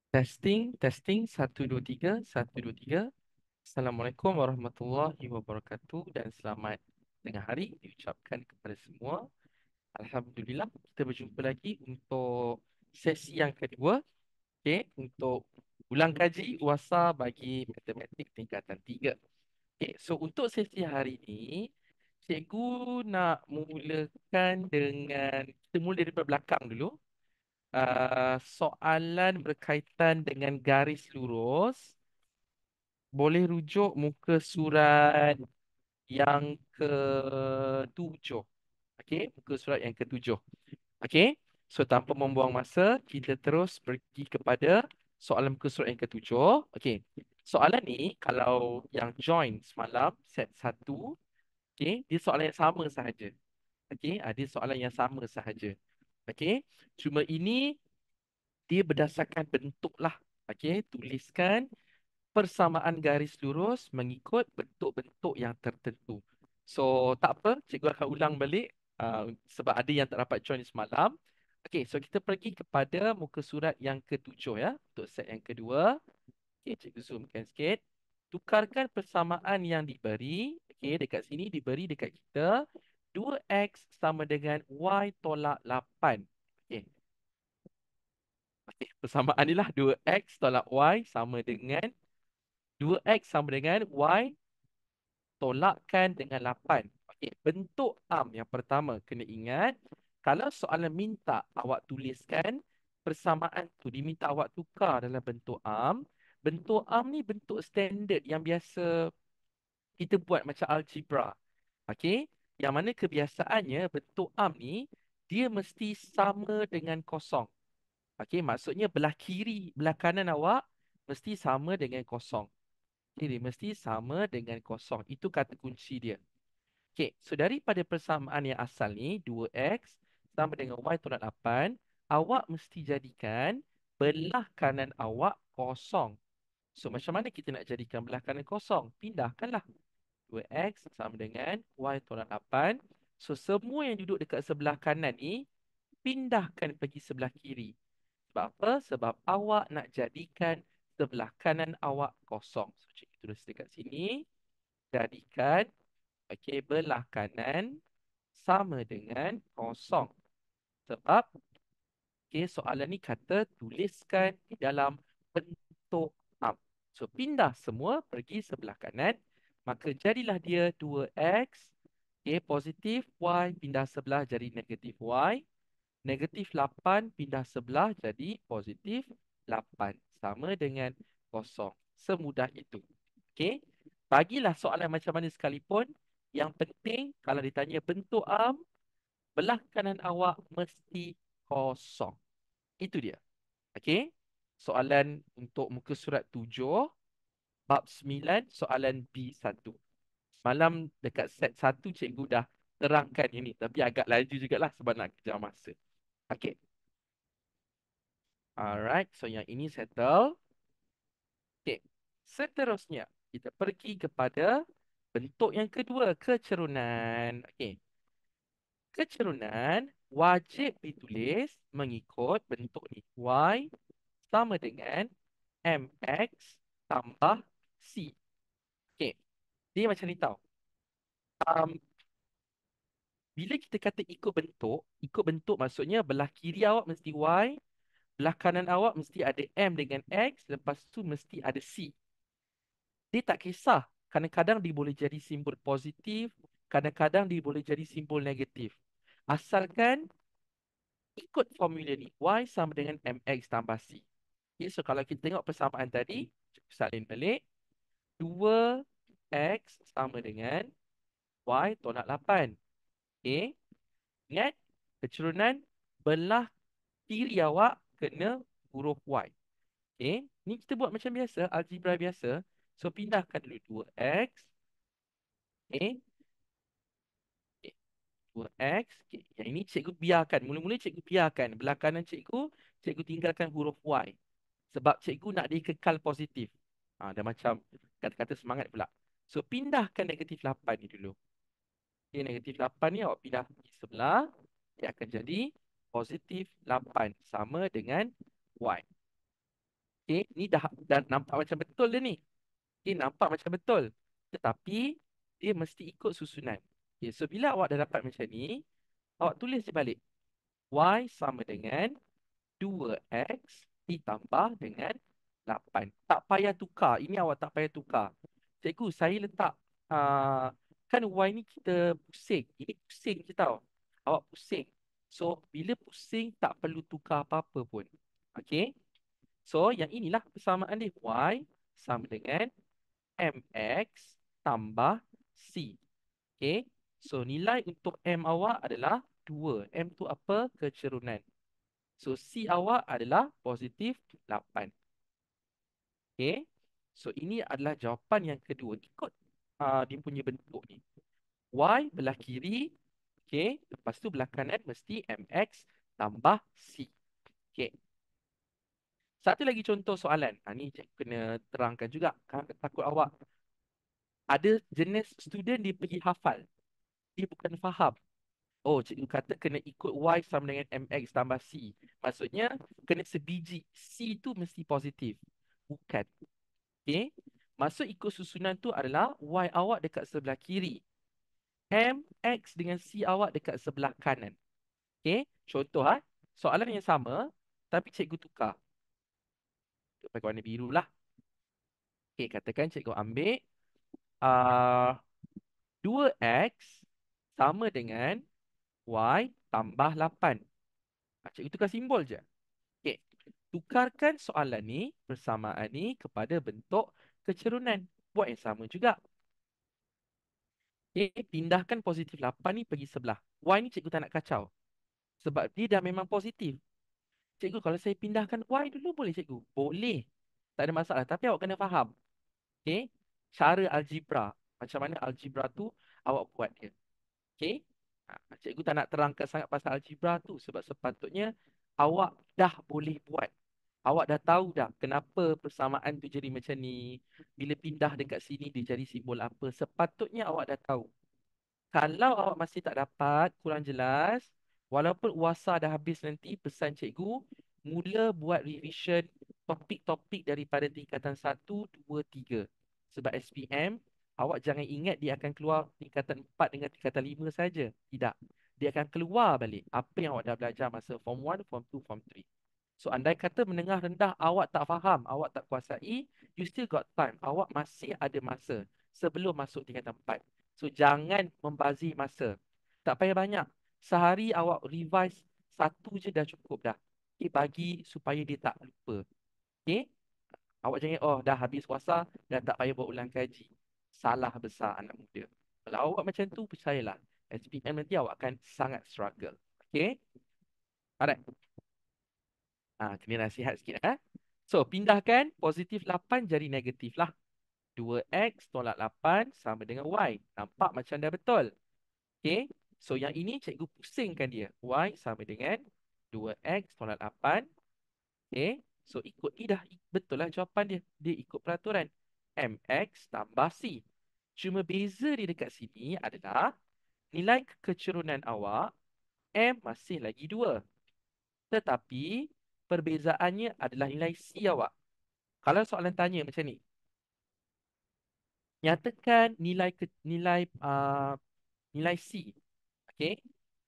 Testing, 1, 2, 3, 1, 2, 3. Assalamualaikum warahmatullahi wabarakatuh dan selamat tengah hari diucapkan kepada semua. Alhamdulillah, kita berjumpa lagi untuk sesi yang kedua, okay, untuk ulang kaji UASA bagi matematik tingkatan 3. Okay, so untuk sesi hari ini, cikgu nak mulakan dengan, kita mula daripada belakang dulu. Soalan berkaitan dengan garis lurus, boleh rujuk muka surat yang ketujuh. Okey, muka surat yang ketujuh. Okey, so tanpa membuang masa, kita terus pergi kepada soalan muka surat yang ketujuh. Okey, soalan ni kalau yang join semalam, set 1, okey, dia soalan yang sama sahaja. Okey, ada soalan yang sama sahaja. Okey, cuma ini dia berdasarkan bentuk lah. Okey, tuliskan persamaan garis lurus mengikut bentuk-bentuk yang tertentu. So, tak apa, cikgu akan ulang balik sebab ada yang tak dapat join semalam. Okey, so kita pergi kepada muka surat yang ketujuh ya, untuk set yang kedua. Okey, cikgu zoomkan sikit. Tukarkan persamaan yang diberi. Okey, dekat sini diberi dekat kita 2x sama dengan y tolak 8. Okey, persamaan ni lah 2x tolak y sama dengan 2x sama dengan y tolakkan dengan 8. Okey, bentuk am yang pertama kena ingat, kalau soalan minta awak tuliskan persamaan tu, diminta awak tukar dalam bentuk am. Bentuk am ni bentuk standard yang biasa kita buat macam algebra. Okey, yang mana kebiasaannya bentuk am ni dia mesti sama dengan kosong. Okey, maksudnya belah kiri, belah kanan awak mesti sama dengan kosong. Okey, dia mesti sama dengan kosong. Itu kata kunci dia. Okey, so daripada persamaan yang asal ni, 2x sama dengan y tolak 8, awak mesti jadikan belah kanan awak kosong. So, macam mana kita nak jadikan belah kanan kosong? Pindahkanlah. 2x sama dengan y tolak 8. So, semua yang duduk dekat sebelah kanan ni, pindahkan pergi sebelah kiri. Sebab apa? Sebab awak nak jadikan sebelah kanan awak kosong. So, cikgu tulis dekat sini. Jadikan, okey, belah kanan sama dengan kosong. Sebab, okey, soalan ni kata tuliskan di dalam bentuk am. So, pindah semua pergi sebelah kanan. Maka jadilah dia 2x. Okey, positif y pindah sebelah jadi negatif y. Negatif 8 pindah sebelah jadi positif 8. Sama dengan kosong. Semudah itu. Okey. Bagilah soalan macam mana sekalipun. Yang penting kalau ditanya bentuk am, belah kanan awak mesti kosong. Itu dia. Okey. Soalan untuk muka surat 7, bab 9, soalan B1. Malam dekat set 1 cikgu dah terangkan ini. Tapi agak laju jugalah sebab nak kejar masa. Okey. Alright, so yang ini settle. Okay, seterusnya kita pergi kepada bentuk yang kedua, kecerunan. Okay, kecerunan wajib ditulis mengikut bentuk ni. Y sama dengan mx tambah c. Okay, dia macam ni tau. Um, bila kita kata ikut bentuk maksudnya belah kiri awak mesti y, belah kanan awak mesti ada M dengan X, lepas tu mesti ada C. Dia tak kisah. Kadang-kadang dia boleh jadi simbol positif, kadang-kadang dia boleh jadi simbol negatif. Asalkan ikut formula ni, Y sama dengan MX tambah C. Okay, so kalau kita tengok persamaan tadi, salin balik, 2X sama dengan Y tolak 8. Okay, ingat, kecerunan belah kiri awak kena huruf Y. Okay, ni kita buat macam biasa, algebra biasa. So, pindahkan dulu 2X. Okay, 2X. Okay, yang ini cikgu biarkan. Mula-mula cikgu biarkan. Belah kanan cikgu tinggalkan huruf Y. Sebab cikgu nak dia kekal positif. Dah macam kata-kata semangat pula. So, pindahkan negatif 8 ni dulu. Okay, negatif 8 ni awak pindah di sebelah. Dia akan jadi positif 8 sama dengan Y. Okay, ni dah nampak macam betul dia ni. Okay, nampak macam betul. Tetapi, dia mesti ikut susunan. Okay, so bila awak dah dapat macam ni, awak tulis je balik. Y sama dengan 2X ditambah dengan 8. Tak payah tukar. Ini awak tak payah tukar. Cikgu, saya letak, kan Y ni kita pusing. Ini pusing je tau. Awak pusing. So, bila pusing, tak perlu tukar apa-apa pun. Okay? So, yang inilah persamaan dia. Y sama dengan MX tambah C. Okay? So, nilai untuk M awak adalah 2. M tu apa? Kecerunan. So, C awak adalah positif 8. Okay? So, ini adalah jawapan yang kedua. Ikut dia punya bentuk ni. Y belah kiri. Okay? Lepas tu belah kanan mesti MX tambah C. Okay? Satu lagi contoh soalan. Ni cikgu kena terangkan juga. Takut awak. Ada jenis student dia pergi hafal. Dia bukan faham. Oh, cikgu kata kena ikut Y sama dengan MX tambah C. Maksudnya, kena sebiji. C tu mesti positif. Bukan. Okay. Maksud ikut susunan tu adalah Y awak dekat sebelah kiri. MX dengan C awak dekat sebelah kanan. Okay. Contoh, soalan yang sama, tapi cikgu tukar. Pakai warna biru lah. Okay, katakan cikgu ambil uh, 2X sama dengan Y tambah 8. Cikgu tukar simbol je. Okay. Tukarkan soalan ni, persamaan ni kepada bentuk kecerunan. Buat yang sama juga. Okay. Pindahkan positif 8 ni pergi sebelah. Y ni cikgu tak nak kacau. Sebab dia dah memang positif. Cikgu, kalau saya pindahkan Y dulu boleh cikgu? Boleh. Tak ada masalah. Tapi awak kena faham. Okay. Cara algebra. Macam mana algebra tu awak buat dia. Okay. Cikgu tak nak terangkan sangat pasal algebra tu. Sebab sepatutnya awak dah boleh buat. Awak dah tahu dah kenapa persamaan tu jadi macam ni. Bila pindah dekat sini dia jadi simbol apa. Sepatutnya awak dah tahu. Kalau awak masih tak dapat, kurang jelas, walaupun UASA dah habis nanti, pesan cikgu, mula buat revision topik-topik daripada tingkatan 1, 2, 3. Sebab SPM, awak jangan ingat dia akan keluar tingkatan 4 dengan tingkatan 5 saja. Tidak. Dia akan keluar balik apa yang awak dah belajar masa Form 1, Form 2, Form 3. So, andai kata menengah rendah awak tak faham, awak tak kuasai, you still got time. Awak masih ada masa sebelum masuk tingkatan 4. So, jangan membazir masa. Tak payah banyak. Sehari awak revise satu je dah cukup dah. Okay, bagi supaya dia tak lupa. Okay? Awak jangan, oh dah habis puasa, dah tak payah buat ulang kaji. Salah besar anak muda. Kalau awak macam tu, percayalah. SPM nanti awak akan sangat struggle. Okay? Alright. Kena nasihat sikit. So, pindahkan positif 8 jadi negatif lah. 2X tolak 8 sama dengan Y. Nampak macam dah betul. Okay. So, yang ini cikgu pusingkan dia. Y sama dengan 2X tolak 8. Okay. So, ikut ni dah betul lah jawapan dia. Dia ikut peraturan. MX tambah C. Cuma beza dia dekat sini adalah nilai kecerunan awak M masih lagi 2. Tetapi perbezaannya adalah nilai C awak. Kalau soalan tanya macam ni, nyatakan nilai C. Okey.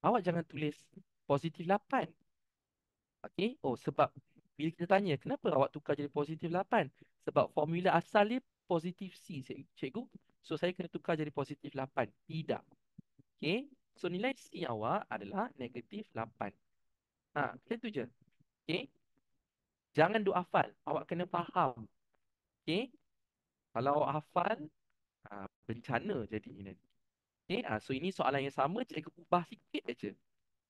Awak jangan tulis positif 8. Okey. Oh, sebab bila kita tanya, kenapa awak tukar jadi positif 8? Sebab formula asal dia positif C, cikgu. So, saya kena tukar jadi positif 8. Tidak. Okey. So, nilai C awak adalah negatif 8. Macam tu je. Okey. Jangan duk hafal. Awak kena faham. Okey. Kalau awak hafal, bencana jadi nanti. Okay, so ini soalan yang sama, cikgu ubah sikit aja.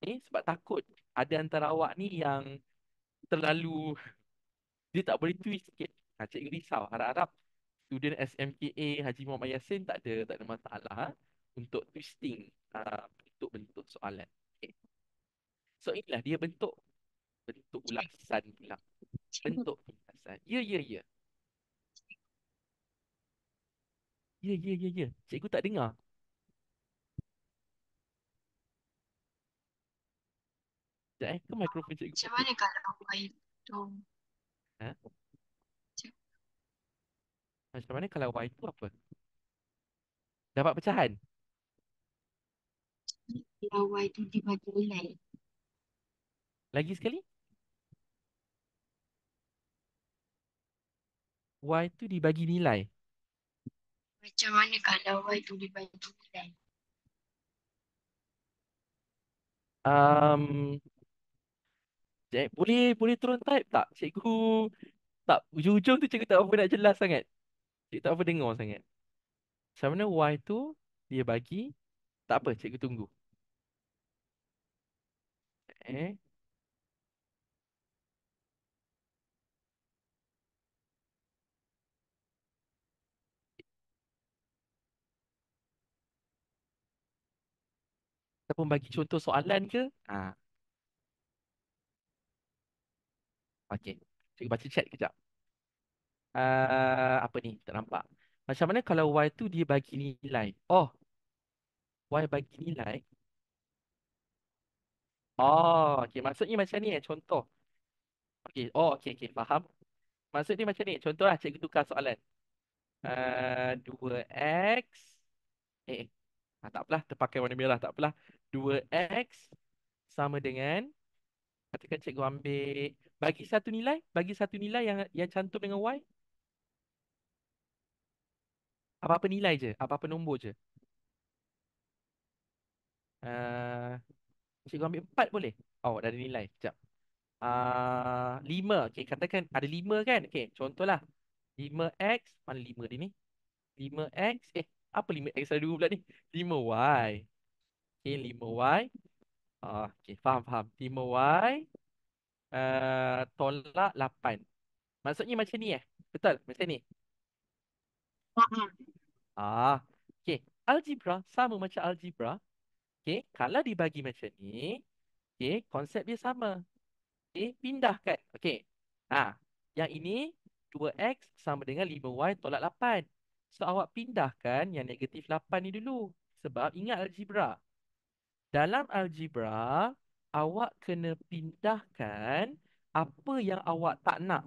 Okay, sebab takut ada antara awak ni yang terlalu, dia tak boleh twist sikit. Cikgu risau. Harap-harap student SMKA Haji Muhammad Yassin tak ada masalah untuk twisting bentuk-bentuk soalan. Okay. So inilah dia bentuk ulasan pula. Cikgu, Bentuk ulasan. Ya, ya, ya. Ya, ya, ya, ya. Cikgu tak dengar. Sekejap, ke mikrofon cikgu macam mati. mana kalau awal itu Ha? Macam mana kalau Y tu apa? Dapat pecahan. Kalau Y tu dibagi nilai. Lagi sekali. Y tu dibagi nilai. Macam mana kalau Y tu dibagi nilai? Um, boleh boleh turun type tak? Cikgu tak, ujung-ujung tu cikgu tak apa nak jelas sangat. Cikgu tak apa dengar sangat. Macam mana Y tu dia bagi, tak apa, cikgu tunggu. Eh, ataupun bagi contoh soalan ke? Ah, okey. Cikgu baca chat kejap. Apa ni? Tak nampak. Macam mana kalau Y tu dia bagi nilai? Oh, Y bagi nilai. Oh, okey. Maksudnya macam ni contoh. Okey. Oh, okey, okey. Faham. Maksud dia macam ni. Contohlah cikgu tukar soalan. 2x. Tak apalah. Terpakai warna merah. Tak apalah. 2x sama dengan, katakan cikgu ambil, bagi satu nilai. Bagi satu nilai yang cantum dengan Y. Apa-apa nilai je. Apa-apa nombor je. Uh, Cikgu ambil 4 boleh? Oh, dah ada nilai. Sekejap. 5. Okey, katakan ada 5 kan? Okey, contohlah. 5x. Mana 5 dia ni? 5x. Apa 5x ada 2 pula ni? 5y. Okey, 5y. Okey, faham, faham. 5y tolak 8. Maksudnya macam ni Betul? Macam ni? Ha. Ah, okey. Algebra sama macam algebra. Okey, kalau dibagi macam ni, okey, konsep dia sama. Okey, pindahkan. Okey. Yang ini 2x sama dengan 5y tolak 8. So awak pindahkan yang negatif 8 ni dulu. Sebab ingat algebra. Dalam algebra, awak kena pindahkan apa yang awak tak nak.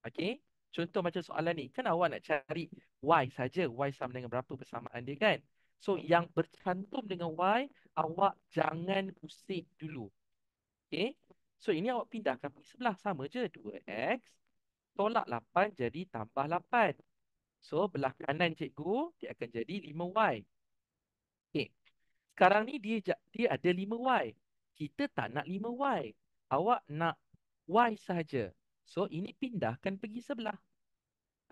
Okey? Contoh macam soalan ni, kan awak nak cari y saja, y sama dengan berapa persamaan dia kan? So yang bercantum dengan y, awak jangan usik dulu. Okey? So ini awak pindahkan pergi sebelah, sama je 2x tolak 8 jadi tambah 8. So belah kanan cikgu dia akan jadi 5y. Okey. Sekarang ni dia ada 5y. Kita tak nak 5y. Awak nak y saja. So ini pindahkan pergi sebelah.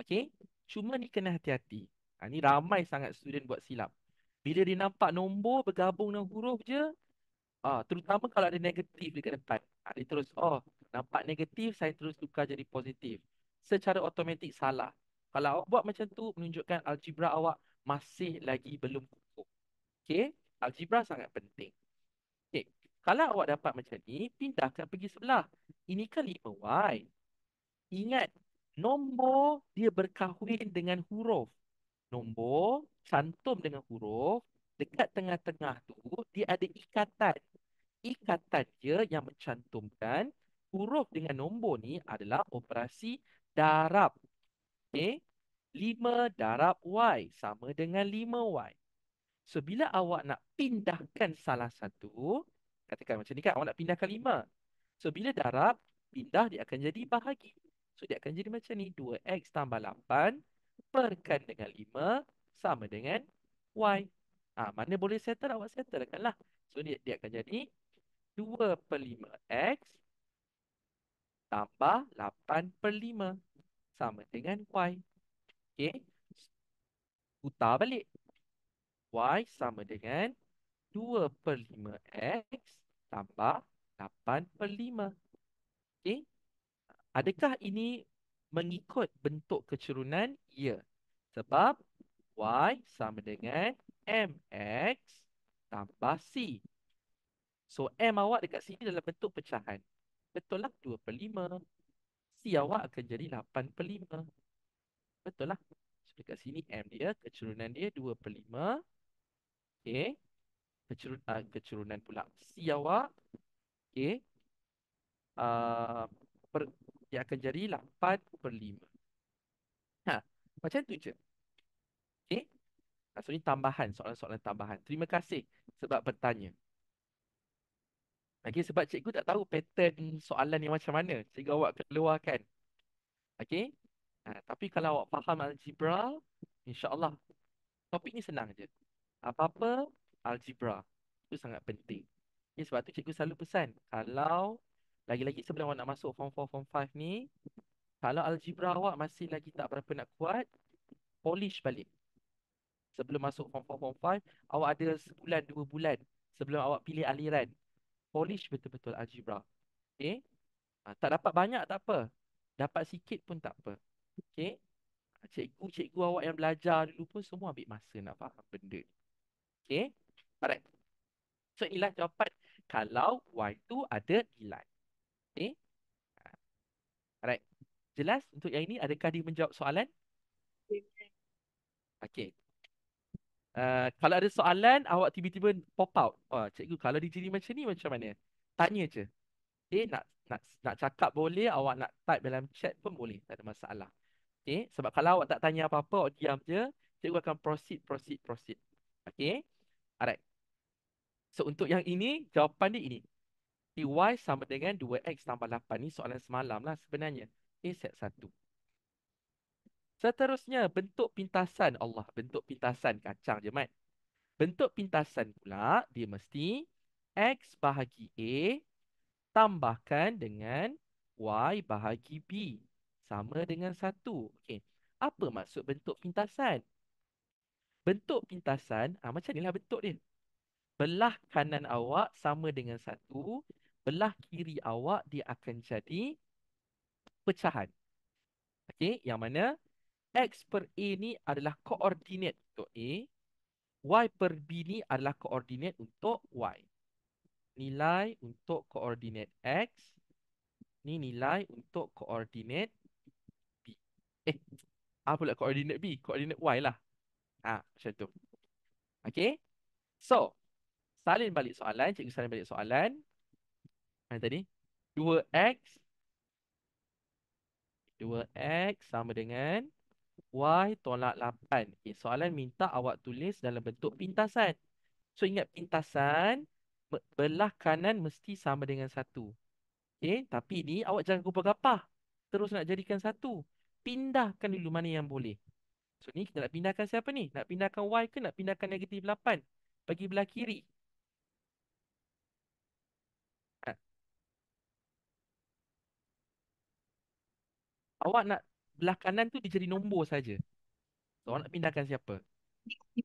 Okey? Cuma ni kena hati-hati. Ni ramai sangat student buat silap. Bila dia nampak nombor bergabung dengan huruf je, terutama kalau ada negatif dekat depan. Dia terus, oh, nampak negatif, saya terus tukar jadi positif. Secara automatik salah. Kalau awak buat macam tu, menunjukkan algebra awak masih lagi belum kukuh. Okey? Algebra sangat penting. Okey. Kalau awak dapat macam ni, pindahkan pergi sebelah. Ini kan 5y. Ingat, nombor dia berkahwin dengan huruf. Nombor cantum dengan huruf, dekat tengah-tengah tu, dia ada ikatan. Ikatan dia yang mencantumkan huruf dengan nombor ni adalah operasi darab. Okay? 5 darab Y sama dengan 5Y. So, bila awak nak pindahkan salah satu, katakan macam ni kan, awak nak pindahkan 5. So, bila darab, pindah dia akan jadi bahagi. So, dia akan jadi macam ni. 2x tambah 8 perkan dengan 5 sama dengan Y. Mana boleh settle, awak settlekan lah. So, dia akan jadi 2 per 5x tambah 8 per 5 sama dengan Y. Okay. Putar balik. Y sama dengan 2 per 5x tambah 8 per 5. Okay. Adakah ini mengikut bentuk kecerunan? Ya. Sebab Y sama dengan MX tambah C. So, M awak dekat sini dalam bentuk pecahan. Betul lah, 2 per 5. C awak akan jadi 8 per 5. Betul lah. So, dekat sini M dia, kecerunan dia 2 per 5. Okay. Kecerunan pula C awak. Okay. Uh, per, dia akan jadi 8 per 5. Ha. Macam tu je. Okey? Maksudnya tambahan, soalan-soalan tambahan. Terima kasih sebab bertanya. Okey, sebab cikgu tak tahu pattern soalan ni macam mana. Cikgu awak keluarkan. Okey? Tapi kalau awak faham algebra, insya-Allah topik ni senang je. Apa-apa algebra. Itu sangat penting. Okay, sebab tu cikgu selalu pesan, kalau lagi-lagi sebelum awak nak masuk form 4, form 5 ni, kalau algebra awak masih lagi tak berapa nak kuat, polish balik. Sebelum masuk form 4, form 5, awak ada sebulan, 2 bulan sebelum awak pilih aliran. Polish betul-betul algebra. Okay? Tak dapat banyak tak apa. Dapat sikit pun tak apa. Okay? Cikgu-cikgu awak yang belajar dulu pun semua ambil masa nak faham benda ni. Okay? Alright. So, inilah jawapan kalau Y tu ada nilai. Okay? Alright. Jelas untuk yang ini? Adakah dia menjawab soalan? Okay. Kalau ada soalan, awak tiba-tiba pop out. Oh, cikgu, kalau dia jadi macam ni, macam mana? Tanya je. Okay, nak cakap boleh, awak nak type dalam chat pun boleh. Tak ada masalah. Okay, sebab kalau awak tak tanya apa-apa, awak diam je, cikgu akan proceed. Okay, alright. So, untuk yang ini, jawapan dia ini. Y sama dengan 2X tambah 8. Ni soalan semalam lah sebenarnya. Okay, set 1. Seterusnya, bentuk pintasan. Allah, bentuk pintasan. Kacang je, Mat. Bentuk pintasan pula, dia mesti X bahagi A tambahkan dengan Y bahagi B. Sama dengan 1. Okey. Apa maksud bentuk pintasan? Bentuk pintasan, macam inilah bentuk dia. Belah kanan awak sama dengan 1. Belah kiri awak, dia akan jadi pecahan. Okey, yang mana X per A ni adalah koordinat untuk A. Y per B ni adalah koordinat untuk Y. Nilai untuk koordinat X. Ni nilai untuk koordinat B. Apa pula koordinat B? Koordinat Y lah. Macam tu. Okay. So, salin balik soalan. Cikgu salin balik soalan. Mana tadi? 2X. 2X sama dengan Y tolak 8. Okay, soalan minta awak tulis dalam bentuk pintasan. So, ingat pintasan, belah kanan mesti sama dengan 1. Okay, tapi ni awak jangan gupah-gapah. Terus nak jadikan 1. Pindahkan dulu mana yang boleh. So, ni kita nak pindahkan siapa ni? Nak pindahkan Y ke nak pindahkan negatif 8? Bagi belah kiri. Ha, Awak nak belah kanan tu dia jadi nombor saja. So, awak nak pindahkan siapa?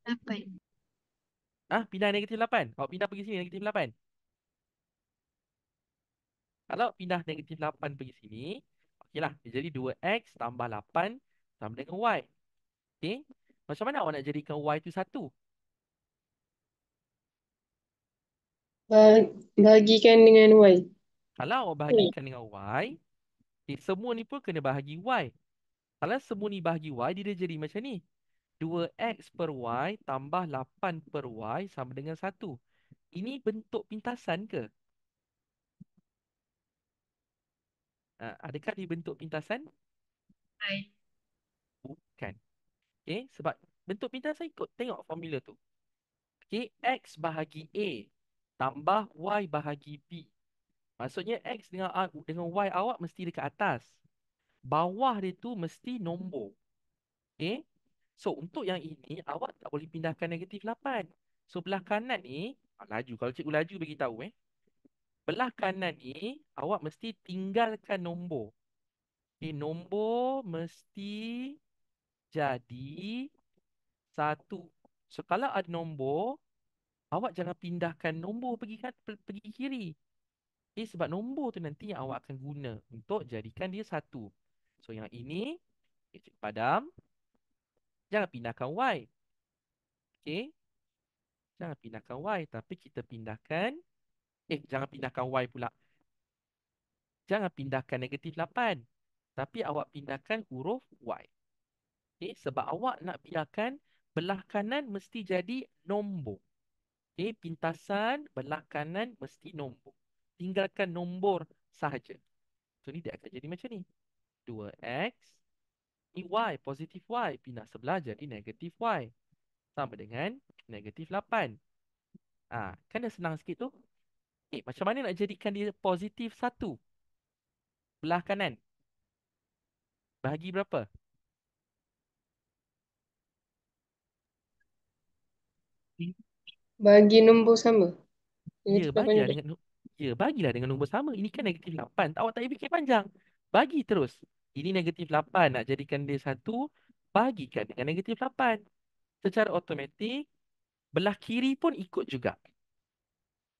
8. Pindah negatif 8. Awak pindah pergi sini negatif 8. Kalau pindah negatif 8 pergi sini, okeylah, dia jadi 2X tambah 8 sama dengan Y. Okey? Macam mana awak nak jadikan Y tu 1? Bahagikan dengan Y. Kalau awak bahagikan dengan Y, semua ni pun kena bahagi Y. Kalau semua ni bahagi Y, dia jadi macam ni. 2X per Y tambah 8 per Y sama dengan 1. Ini bentuk pintasan ke? Adakah dia bentuk pintasan? Bukan. Okay, sebab bentuk pintasan ikut tengok formula tu. Okay, X bahagi A tambah Y bahagi B. Maksudnya X dengan Y awak mesti dekat atas. Bawah dia tu mesti nombor. Okay. So, untuk yang ini, awak tak boleh pindahkan negatif 8. So, belah kanan ni, laju. Kalau cikgu laju bagi tahu. Belah kanan ni, awak mesti tinggalkan nombor. Okay, nombor mesti jadi 1. So, kalau ada nombor, awak jangan pindahkan nombor pergi kiri. Sebab nombor tu nanti yang awak akan guna untuk jadikan dia 1. So, yang ini, cikgu padam, jangan pindahkan Y. Okay. Jangan pindahkan Y. Tapi kita pindahkan, jangan pindahkan Y pula. Jangan pindahkan negatif 8. Tapi awak pindahkan huruf Y. Okay. Sebab awak nak biarkan belah kanan mesti jadi nombor. Okay. Pintasan belah kanan mesti nombor. Tinggalkan nombor sahaja. So, ni dia akan jadi macam ni. 2X Ini Y, positif Y. Pindah sebelah jadi negatif Y. Sama dengan negatif 8. Kan dah senang sikit tu. Macam mana nak jadikan dia positif 1? Belah kanan. Bahagi berapa? Bagi nombor sama. Ya, Negatif 8 bagilah juga. dengan bagilah dengan nombor sama. Ini kan negatif 8. Awak tak payah fikir panjang. Bagi terus. Ini negatif 8. Nak jadikan dia 1, bagikan dengan negatif 8. Secara automatik, belah kiri pun ikut juga.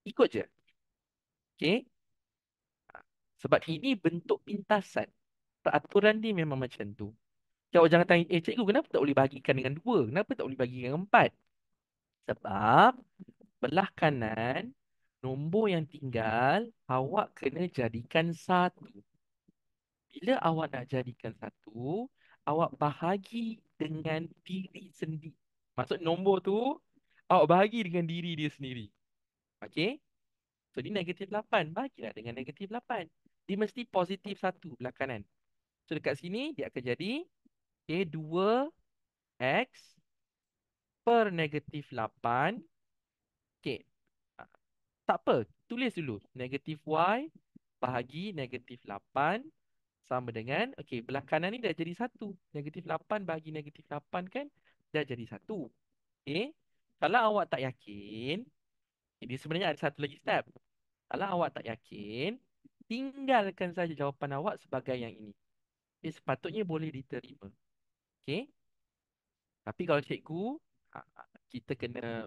Ikut je. Okey? Sebab ini bentuk pintasan. Peraturan dia memang macam tu. Awak jangan tanya, cikgu kenapa tak boleh bagikan dengan 2? Kenapa tak boleh bagikan dengan 4? Sebab belah kanan, nombor yang tinggal, awak kena jadikan 1. Bila awak nak jadikan 1, awak bahagi dengan diri sendiri. Maksud nombor tu, awak bahagi dengan diri dia sendiri. Okey? So, ni negatif 8. Bagilah dengan negatif 8. Dia mesti positif 1 belah kanan. So, dekat sini, dia akan jadi 2x per negatif 8. Okey. ah, Tak apa. Tulis dulu. Negatif y bahagi negatif 8 sama dengan, okey, belah kanan ni dah jadi 1. Negatif 8 bahagi negatif 8 kan dah jadi 1. Okey. Kalau awak tak yakin, ini sebenarnya ada satu lagi step. Kalau awak tak yakin, tinggalkan saja jawapan awak sebagai yang ini. Sepatutnya boleh diterima. Okey. Tapi kalau cikgu, kita kena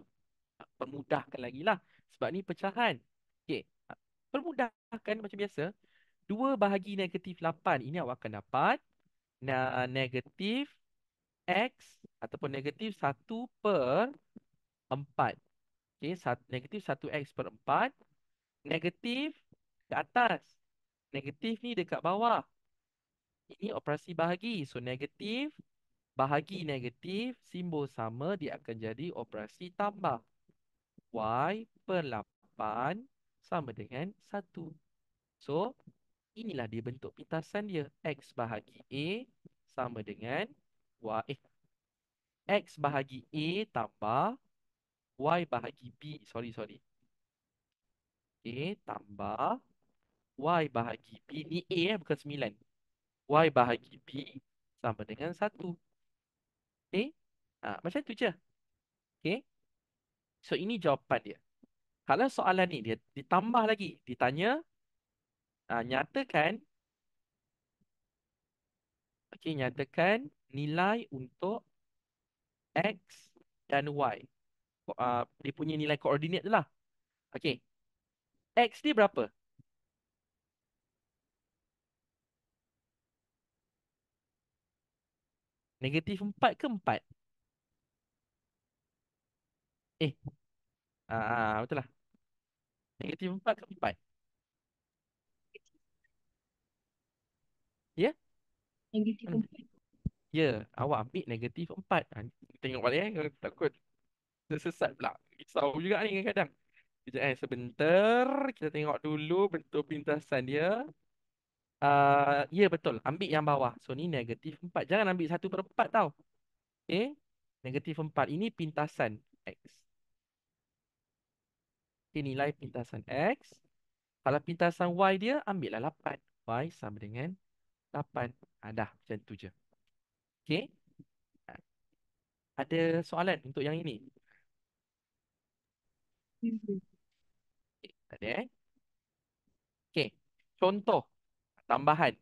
permudahkan lagi lah. Sebab ni pecahan. Okey. Permudahkan macam biasa. 2 bahagi negatif 8. Ini awak akan dapat negatif X ataupun negatif 1/4. Okey. Negatif 1x/4. Negatif ke atas. Negatif ni dekat bawah. Ini operasi bahagi. So, negatif bahagi negatif, simbol sama, dia akan jadi operasi tambah. Y/8 sama dengan 1. So, inilah dia bentuk pintasan dia. X bahagi A sama dengan Y. X bahagi A tambah Y bahagi B. Sorry. A tambah Y bahagi B. Ni A bukan 9. Y bahagi B sama dengan 1. Okay? Macam tu je. Okay? So, ini jawapan dia. Kalau soalan ni dia ditambah lagi, ditanya, nyatakan, nyatakan nilai untuk X dan Y. Dia punya nilai koordinat tu lah. Okey. X dia berapa? Negatif 4 ke 4? Eh, betul lah. Negatif 4 ke 4? Ya? Negatif Hmm. 4. Ya, awak ambil negatif 4. Tengok balik kalau takut tersesat pula. Risau juga ni kadang-kadang. Sekejap sebentar. Kita tengok dulu bentuk pintasan dia. Ya betul. Ambil yang bawah. So ni negatif 4. Jangan ambil 1/4 tau. Okay. Negatif 4. Ini pintasan X. Okay, nilai pintasan X. Kalau pintasan Y dia, ambillah 8. Y sama dengan 8. Dah macam tu je. Okay. Ada soalan untuk yang ini? Tak ada Okay. Contoh. Tambahan.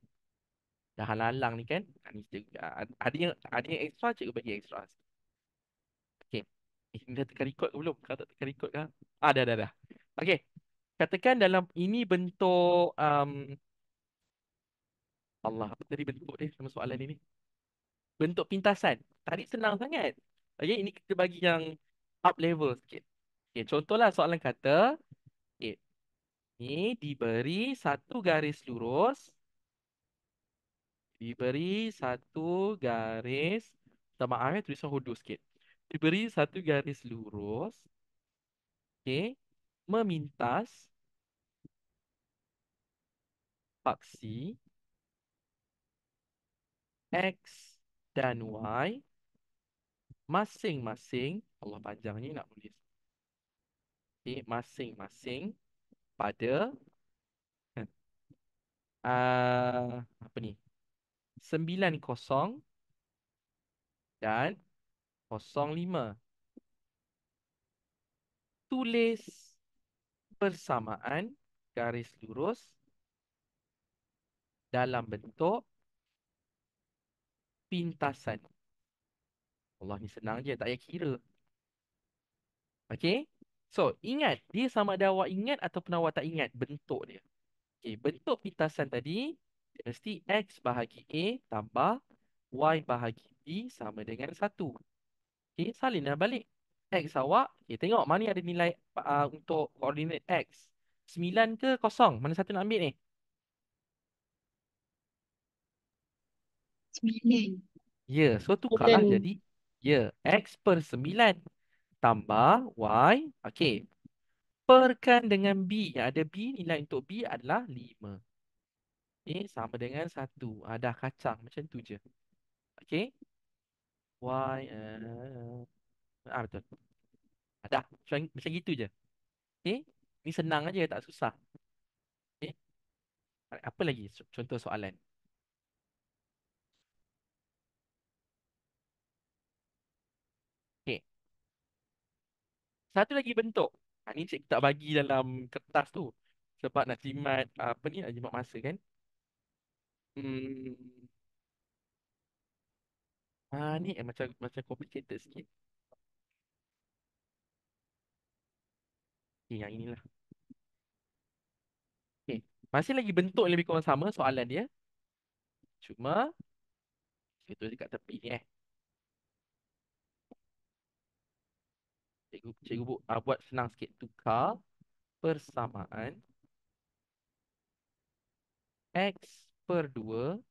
Dah halang ni kan. Ni ada yang extra, cikgu bagi extra. Okay. Ini dah tekan record ke belum? Kalau tak tekan record kan? Dah. Okay. Katakan dalam ini bentuk Allah, apa tadi bentuk dia sama soalan ini? Bentuk pintasan. Tadi senang sangat. Okay, ini kita bagi yang up level sikit. Okay, contohlah soalan kata, okay, ni diberi satu garis lurus, minta maaf tulisan hodoh sikit. Diberi satu garis lurus, okay, memintas faksi X dan Y masing-masing, Allah panjang ni nak tulis. Okay, masing-masing pada apa ni? 90 dan 05. Tulis persamaan garis lurus dalam bentuk pintasan. Allah ni senang je, tak payah kira. Okay? So, ingat. Dia sama ada awak ingat ataupun awak tak ingat bentuk dia. Okay, bentuk pintasan tadi, dia mesti X bahagi A tambah Y bahagi B sama dengan 1. Okay, salinlah balik. X awak, okay, tengok mana ada nilai untuk koordinat X. 9 ke kosong? Mana satu nak ambil ni? 9. Ya, so tukarlah 9. jadi ya, X per 9 tambah Y. Okay, perkan dengan B. Yang ada B, nilai untuk B adalah 5. Okay, sama dengan 1. Dah kacang. Macam tu je. Okay, Y. Betul. Dah, macam gitu je. Okay, ni senang aja, tak susah. Okay, apa lagi contoh soalan? Okay, satu lagi bentuk. Ni cikgu tak bagi dalam kertas tu. Sebab nak jimat, apa ni, nak jimat masa kan. Hmm, ni macam complicated sikit. Okay, yang inilah. Okay, masih lagi bentuk yang lebih kurang sama soalan dia. Cuma, saya tulis dekat tepi ni Cikgu buat senang sikit. Tukar persamaan X per 2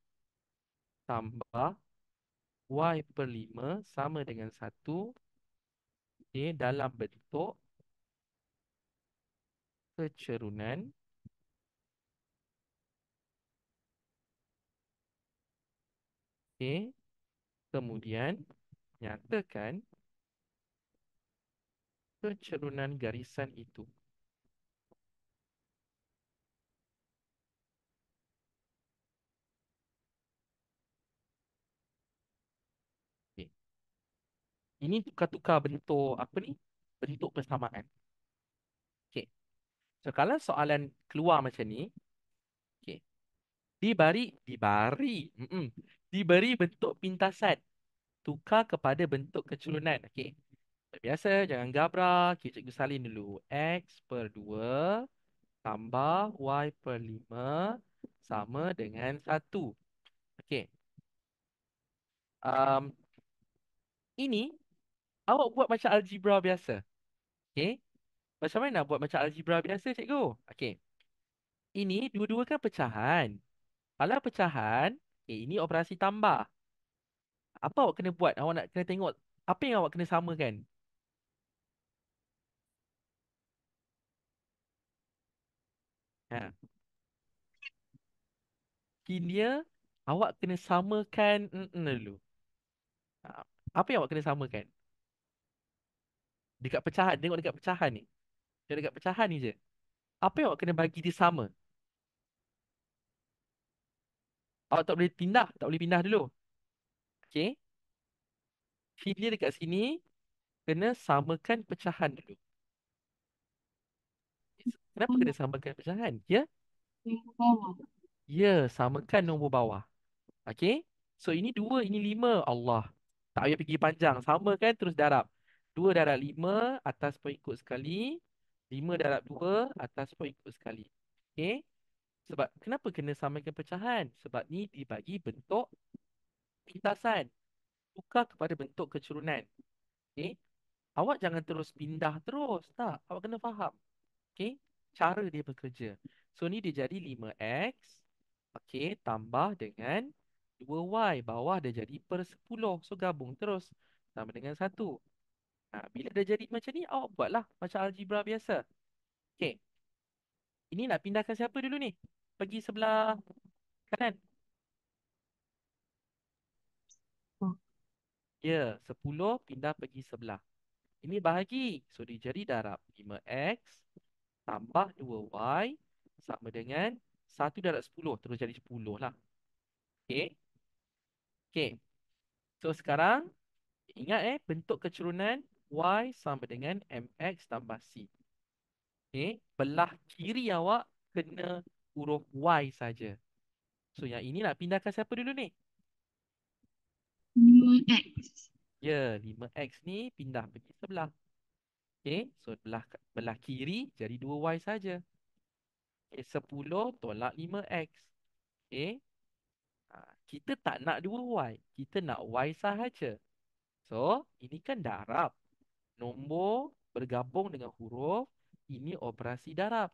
tambah Y per 5 sama dengan 1. Okay, dalam bentuk kecerunan. Okay, kemudian nyatakan kecerunan garisan itu. Okay. Ini tukar-tukar bentuk apa ni? Bentuk persamaan. Okay. So, kalau soalan keluar macam ni, okay, diberi bentuk pintasan. Tukar kepada bentuk kecerunan. Okay. Biasa, jangan gabra. Okay, cikgu salin dulu. X per 2 tambah Y per 5 sama dengan 1. Okay. Um, ini, awak buat macam algebra biasa. Okay. Macam mana nak buat macam algebra biasa, cikgu? Okay. Ini dua-dua kan pecahan. Kalau pecahan, ini operasi tambah. Apa awak kena buat? Awak nak kena tengok apa yang awak kena samakan. Ha. Dia, awak kena samakan dulu. Apa yang awak kena samakan? Dekat pecahan, tengok dekat pecahan ni. Tengok dekat pecahan ni je. Apa yang awak kena bagi dia sama? Awak tak boleh pindah, tak boleh pindah dulu. Okey. Dia dekat sini kena samakan pecahan dulu. Kenapa kena samakan pecahan? Ya? Ya, samakan nombor bawah. Okey. So ini 2, ini 5. Allah. Tak payah pergi panjang. Samakan terus darab. 2 darab 5 atas pengikut sekali. 5 darab 2 atas pengikut sekali. Okey. Sebab kenapa kena samakan pecahan? Sebab ni dibagi bentuk pintasan. Tukar kepada bentuk kecerunan. Okey. Awak jangan terus pindah terus. Tak. Awak kena faham. Okey. Cara dia bekerja. So ni dia jadi 5x. Okey. Tambah dengan 2y. Bawah dia jadi per 10. So gabung terus. Sama dengan 1. Bila dah jadi macam ni, awak buatlah macam algebra biasa. Okey. Ini nak pindahkan siapa dulu ni? Pergi sebelah kanan. Ya, 10 pindah pergi sebelah. Ini bahagi. So, dia jadi darab 5x tambah 2y sama dengan 1 darab 10. Terus jadi 10 lah. Okey. Okey. So, sekarang ingat bentuk kecurunan y sama dengan mx tambah c. Okey. Belah kiri awak kena huruf y saja. So, yang ini nak pindahkan siapa dulu ni? 5x. Ya, 5x ni pindah pergi sebelah. Okey. So, belah kiri jadi 2y saja. Okay, 10 tolak 5x. Okey. Kita tak nak 2y. Kita nak y sahaja. So, ini kan darab. Nombor bergabung dengan huruf. Ini operasi darab.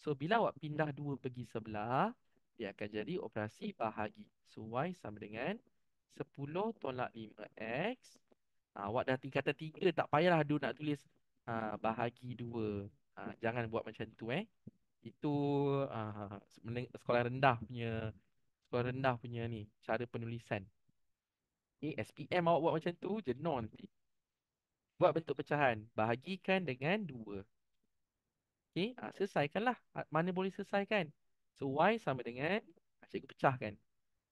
So, bila awak pindah 2 pergi sebelah, dia akan jadi operasi bahagi. So, y sama dengan 10 tolak 5x. Awak dah tingkatan 3, tak payahlah dulu nak tulis bahagi 2. Jangan buat macam tu Itu sekolah rendah punya ni cara penulisan. SPM awak buat macam tu jenuh nanti. Buat bentuk pecahan, bahagikan dengan 2. Selesaikanlah. Mana boleh selesaikan. So y sama dengan cikgu pecahkan.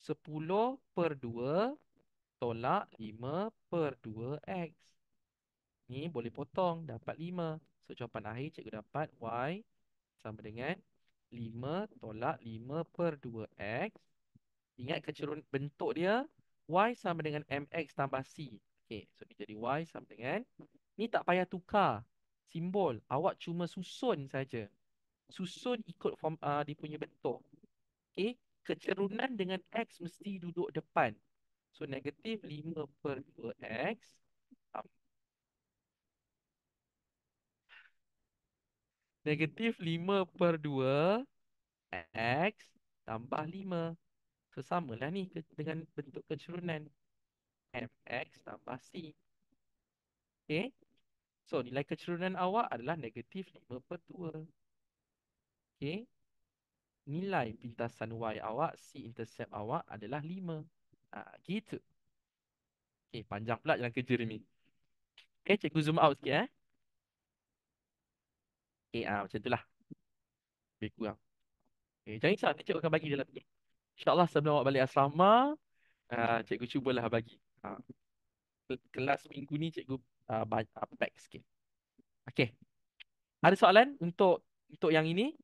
10/2 tolak 5/2x. Ni boleh potong dapat 5. So jawapan akhir cikgu dapat y sama dengan 5 tolak 5/2x. Ingat bentuk dia y sama dengan mx tambah c. Okey, so ni jadi y sama dengan, ni tak payah tukar simbol, awak cuma susun saja. Susun ikut form dia punya bentuk. Okey, kecerunan dengan x mesti duduk depan. So negatif 5/2x negatif 5/2 x tambah 5. So samalah ni dengan bentuk kecerunan mx tambah c. Okey. So, nilai kecerunan awak adalah negatif 5/2. Okey. Nilai pintasan y awak, C-intercept awak adalah 5. Gitu. Okey, panjang pula jalan kerja ni. Okey, cikgu zoom out sikit Okey, macam itulah. Lebih kurang. Okey, jangan risau, nanti cikgu akan bagi dalam ni. InsyaAllah sebelum awak balik asrama, cikgu cubalah bagi. Kelas minggu ni cikgu back sikit. Okey. Ada soalan untuk yang ini?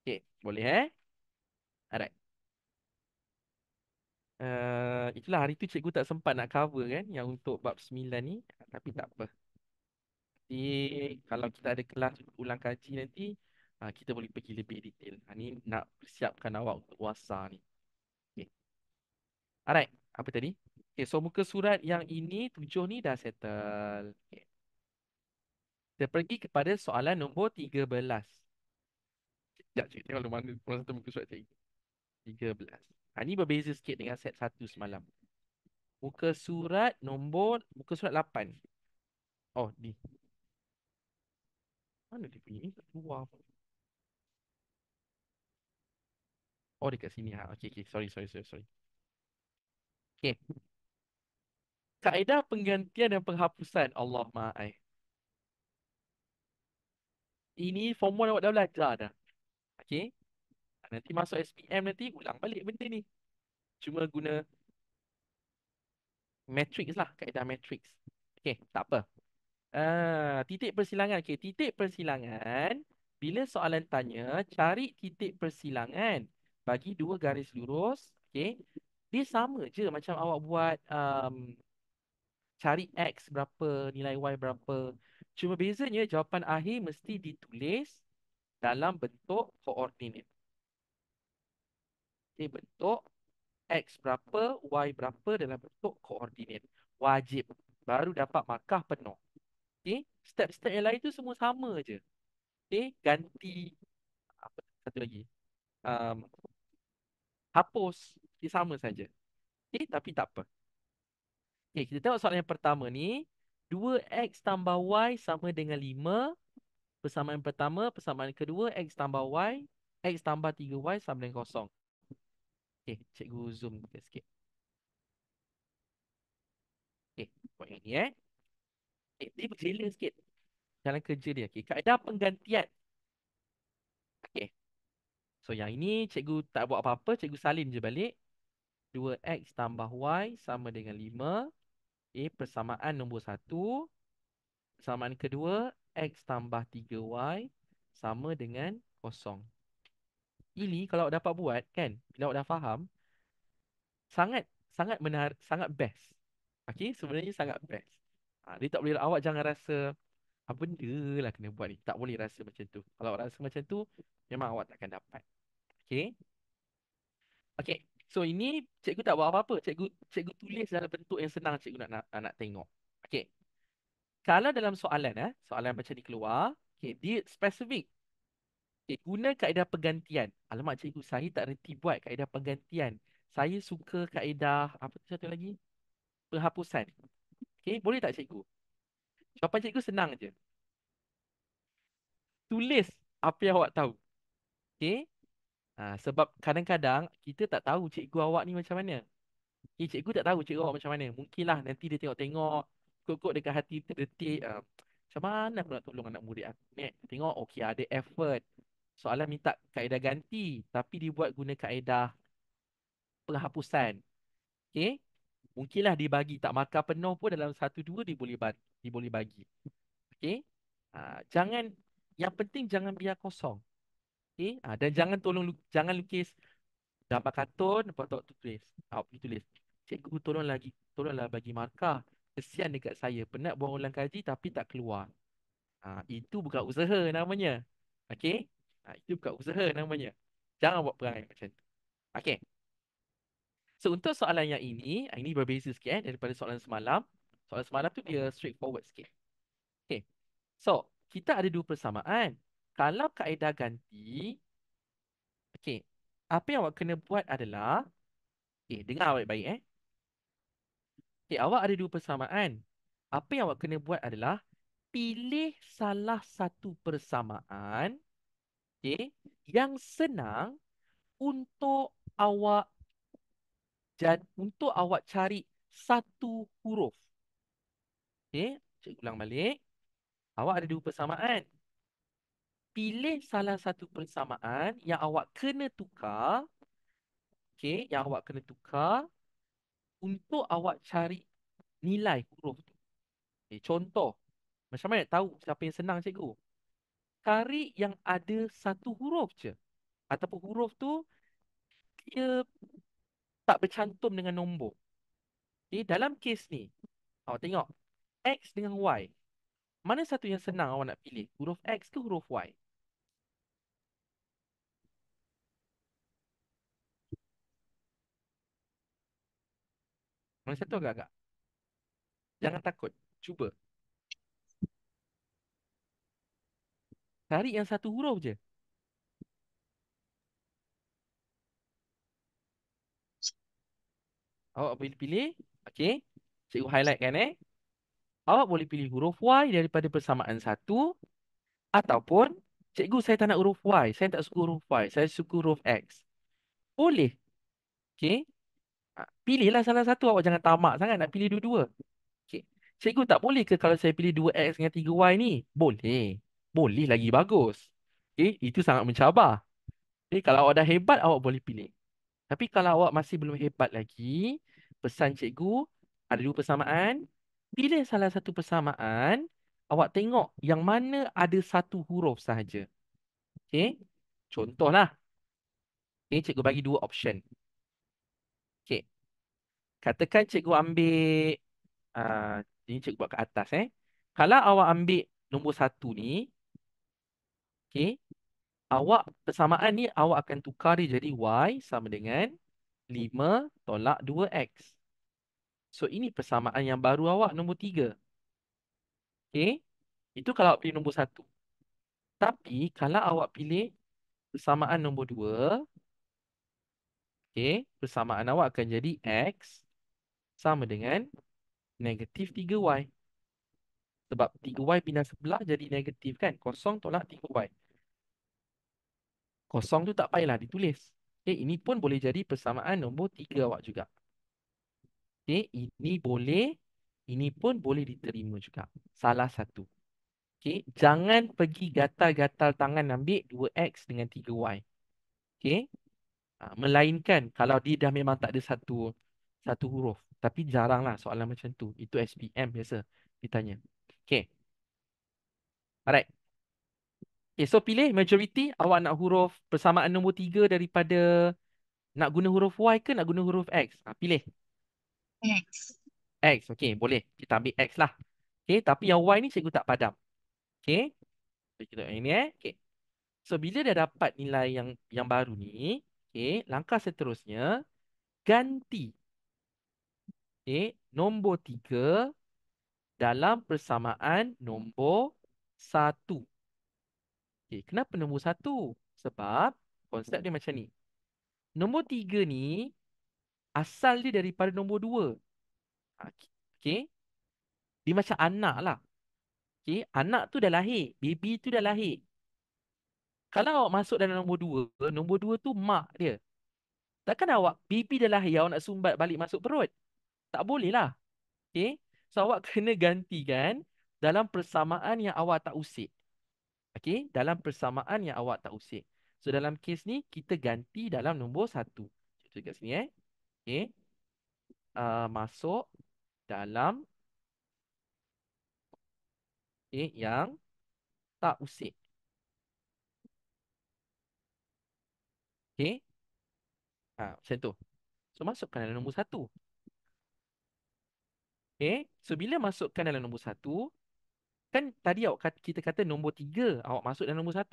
Okey, boleh Alright. Itulah hari tu cikgu tak sempat nak cover kan yang untuk bab 9 ni, tapi tak apa. Jadi kalau kita ada kelas ulang kaji nanti, kita boleh pergi lebih detail. Ni nak persiapkan awak untuk wasa ni. Okay. Alright, apa tadi? Okay, so muka surat yang ini 7 ni dah settle. Okay. Kita pergi kepada soalan nombor 13. Sekejap cikgu tengok mana satu muka surat cikgu. 13. Ni berbeza sikit dengan set 1 semalam. Muka surat 8. Oh, ni. Mana dia punya ni? Tak keluar pun. Oh, dekat sini. Okay, okay. Sorry. Okay. Kaedah penggantian dan penghapusan. Allah ma'ai. Ini form 1 awak dah belajar dah. Okay. Nanti masuk SPM nanti ulang balik benda ni. Cuma guna matrix lah. Kaedah matrix. Okay, tak apa. Titik persilangan. Okay, titik persilangan. Bila soalan tanya, cari titik persilangan. Bagi 2 garis lurus. Okay. Dia sama je macam awak buat cari X berapa, nilai Y berapa. Cuma bezanya jawapan akhir mesti ditulis dalam bentuk koordinat. Okay, bentuk X berapa, Y berapa dalam bentuk koordinat. Wajib. Baru dapat markah penuh. Okay, step-step yang lain tu semua sama je. Okay, ganti apa satu lagi. Hapus. Okay, sama saja. Okay, tapi tak apa. Okay, kita tengok soalan yang pertama ni. 2x tambah y sama dengan 5. Persamaan pertama, persamaan kedua, x tambah y, x tambah 3y sama dengan kosong. Okay, cikgu zoom sikit. Okey, buat yang ni dia berjela sikit dalam kerja dia. Okey, kaedah penggantian. Okey. So yang ini cikgu tak buat apa-apa, cikgu salin je balik. 2x tambah y sama dengan 5. Okey, persamaan nombor 1. Persamaan kedua, x tambah 3y sama dengan kosong. Ini kalau awak dapat buat kan, bila awak dah faham, sangat sangat menarik, sangat best. Okey, sebenarnya sangat best. Dia tak boleh, awak jangan rasa apa benda lah kena buat ni. Tak boleh rasa macam tu. Kalau awak rasa macam tu, memang awak takkan dapat. Okey. Okey. So ini cikgu tak buat apa-apa. Cikgu tulis dalam bentuk yang senang cikgu nak tengok. Okey. Kalau dalam soalan soalan macam ni keluar, okey, dia spesifik. Okay, guna kaedah pergantian. Alamak cikgu, saya tak reti buat kaedah pergantian. Saya suka kaedah, apa tu satu lagi? Penghapusan. Okay, boleh tak cikgu? Jawapan cikgu senang je. Tulis apa yang awak tahu. Okay? Sebab kadang-kadang kita tak tahu cikgu awak ni macam mana. Okay, cikgu tak tahu cikgu awak macam mana. Mungkinlah nanti dia tengok-tengok, kok-kok dekat hati terdetik. Macam mana aku nak tolong anak murid aku ni? Tengok, okay, ada effort. Soalan minta kaedah ganti, tapi dibuat guna kaedah penghapusan. Okay? Mungkinlah dibagi tak markah penuh pun dalam satu dua dia boleh bagi. Okay? Jangan, yang penting jangan biar kosong. Okay? Dan jangan lukis gambar kartun lepas tu awak tulis. Awak pergi tulis. Cikgu tolonglah bagi markah. Kesian dekat saya. Penat buang ulang kaji tapi tak keluar. Itu bukan usaha namanya. Okay? Itu bukan usaha namanya. Jangan buat perangai macam tu. Okay. So untuk soalan yang ini berbeza sikit daripada soalan semalam. Soalan semalam tu dia straightforward sikit. Okay. So, kita ada dua persamaan. Kalau kaedah ganti, okay, apa yang awak kena buat adalah, okay, dengar baik-baik Okay, awak ada dua persamaan. Apa yang awak kena buat adalah, pilih salah satu persamaan, okay, yang senang untuk untuk awak cari satu huruf. Okay, cikgu ulang balik. Awak ada dua persamaan. Pilih salah satu persamaan yang awak kena tukar. Okay, yang awak kena tukar untuk awak cari nilai huruf tu. Okay, contoh. Macam mana nak tahu siapa yang senang cikgu? Cari yang ada satu huruf je. Ataupun huruf tu dia tak bercantum dengan nombor. Okay, dalam kes ni, awak tengok. X dengan Y. Mana satu yang senang awak nak pilih? Huruf X ke huruf Y? Mana satu agak-agak? Jangan takut. Cuba. Cari yang satu huruf je. Awak boleh pilih. Okey. Cikgu highlight kan Awak boleh pilih huruf Y daripada persamaan satu. Ataupun, cikgu saya tak nak huruf Y. Saya tak suka huruf Y. Saya suka huruf X. Boleh. Okey. Pilihlah salah satu. Awak jangan tamak sangat nak pilih dua-dua. Okey. Cikgu tak boleh ke kalau saya pilih 2X dengan 3Y ni? Boleh. Boleh lagi bagus. Okey. Itu sangat mencabar. Okey. Kalau awak dah hebat, awak boleh pilih. Tapi kalau awak masih belum hebat lagi, pesan cikgu, ada dua persamaan. Pilih salah satu persamaan, awak tengok yang mana ada satu huruf sahaja. Okey? Contohlah. Okey, cikgu bagi dua option. Okey. Katakan cikgu ambil, ini cikgu buat ke atas Kalau awak ambil nombor satu ni, okey, persamaan ni awak akan tukar dia jadi Y sama dengan 5 tolak 2X. So, ini persamaan yang baru awak, nombor 3. Okay? Itu kalau awak pilih nombor 1. Tapi, kalau awak pilih persamaan nombor 2, okay, persamaan awak akan jadi X sama dengan negatif 3Y. Sebab 3Y pindah sebelah jadi negatif kan? Kosong tolak 3Y. Kosong tu tak payahlah ditulis. Okay, ini pun boleh jadi persamaan nombor 3 awak juga. Okay, ini boleh Ini pun boleh diterima juga. Salah satu. Okay. Jangan pergi gatal-gatal tangan ambil 2x dengan 3y. Okay. Melainkan kalau dia dah memang tak ada satu huruf. Tapi jaranglah soalan macam tu. Itu SPM biasa ditanya. Okay. Alright. Okay, so pilih majority. Awak nak huruf persamaan nombor 3 daripada nak guna huruf Y ke nak guna huruf X? Pilih. X. X. Okay, boleh. Kita ambil X lah. Okay, tapi yang Y ni cikgu tak padam. Okay. So, kita tengok ini Okay. So, bila dah dapat nilai yang baru ni, okay, langkah seterusnya, ganti nombor 3 dalam persamaan nombor 1. Kenapa nombor 1? Sebab konsep dia macam ni. Nombor 3 ni asal dia daripada nombor 2. Okay. Dia macam anak lah. Okay. Anak tu dah lahir. Baby tu dah lahir. Kalau awak masuk dalam nombor 2 tu mak dia. Takkan awak, baby dah lahir, awak nak sumbat balik masuk perut? Tak boleh lah. Okay. So, awak kena gantikan dalam persamaan yang awak tak usik. Okay. Dalam persamaan yang awak tak usik. So, dalam kes ni, kita ganti dalam nombor 1. Contoh kat sini Okay. Masuk dalam yang tak usik. Okay. Macam tu. So, masukkan dalam nombor 1. Okay. So, bila masukkan dalam nombor 1, kan tadi kita kata nombor 3 awak masuk dalam nombor 1.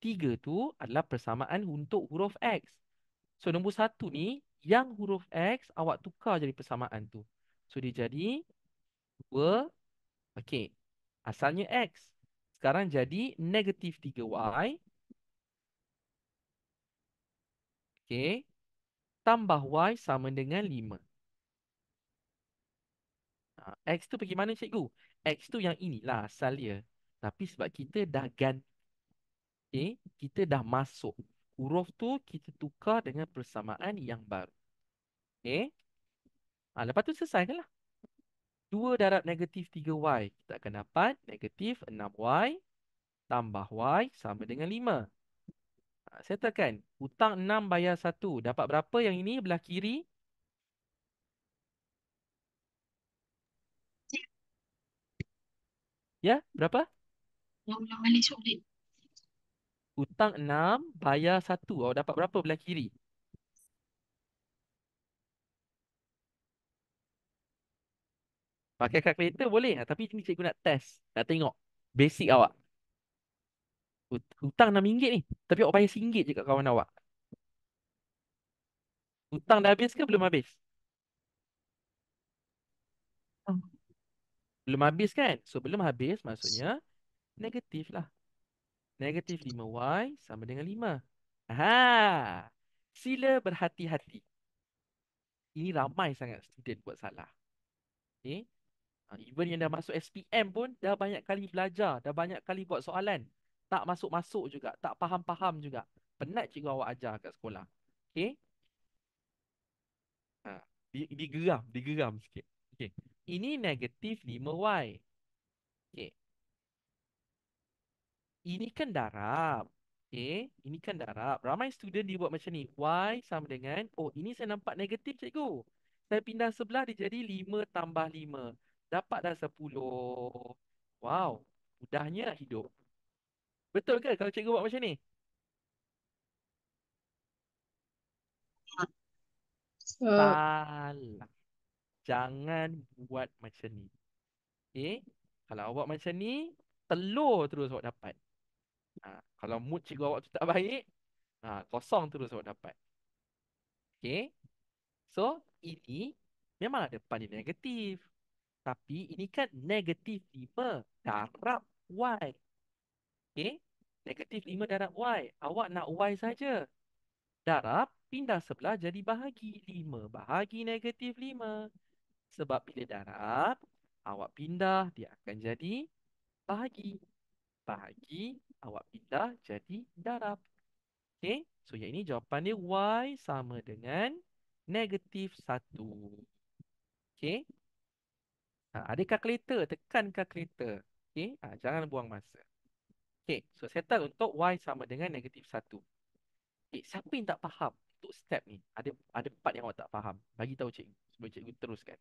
3 tu adalah persamaan untuk huruf X. So nombor 1 ni yang huruf X awak tukar jadi persamaan tu. So dia jadi 2. Okey. Asalnya X. Sekarang jadi negatif 3Y. Okey. Tambah Y sama dengan 5. X tu pergi mana cikgu? X tu yang inilah asal dia. Tapi sebab kita dah ganti, kita dah masuk. Huruf tu kita tukar dengan persamaan yang baru. Okay. Lepas tu selesaikanlah. 2 darab negatif 3Y. Kita akan dapat negatif 6Y tambah Y sama dengan 5. Settlekan. Hutang 6 bayar 1. Dapat berapa yang ini belah kiri? Ya, berapa? Yang ulang balik sulit. Hutang 6 bayar 1. Awak dapat berapa belah kiri? Pakai kalkulator boleh. Tapi ini cikgu nak test. Nak tengok. Basic awak. Hutang RM6 ni. Tapi awak bayar RM1 je kat kawan awak. Hutang dah habis ke belum habis? Oh. Belum habis kan? So belum habis maksudnya negatif lah. Negatif 5Y sama dengan 5. Aha. Sila berhati-hati. Ini ramai sangat student buat salah. Okay. Even yang dah masuk SPM pun dah banyak kali belajar, dah banyak kali buat soalan. Tak masuk-masuk juga, tak faham-faham juga. Penat cikgu awak ajar kat sekolah. Okay. Digeram sikit. Okay. Ini negatif 5Y. Okay. Ini kan darab. Okay. Ini kan darab. Ramai student dia buat macam ni. Y sama dengan, oh ini saya nampak negatif cikgu. Saya pindah sebelah dia jadi 5 tambah 5. Dapat dah 10. Wow. Mudahnya hidup. Betul ke kalau cikgu buat macam ni? Uh, Salah. Jangan buat macam ni. Okay. Kalau awak macam ni, telur terus awak dapat. Kalau mood cikgu awak tu tak baik, kosong terus awak dapat. Okay. So, ini memang depan dia negatif. Tapi ini kan negatif 5 darab Y. Okay. Negatif 5 darab Y. Awak nak Y saja. Darab, pindah sebelah jadi bahagi. 5 bahagi negatif 5. Sebab bila darab, awak pindah, dia akan jadi bahagi. Bahagi, awak pindah jadi darab. Okay. So, yang ini jawapan dia Y sama dengan negatif 1. Okay. Ada kalkulator, tekan kalkulator. Okey, jangan buang masa. Okey, so settle untuk y sama dengan -1. Okey, siapa yang tak faham untuk step ni? Ada part yang awak tak faham. Bagi tahu cikgu sebelum cikgu teruskan.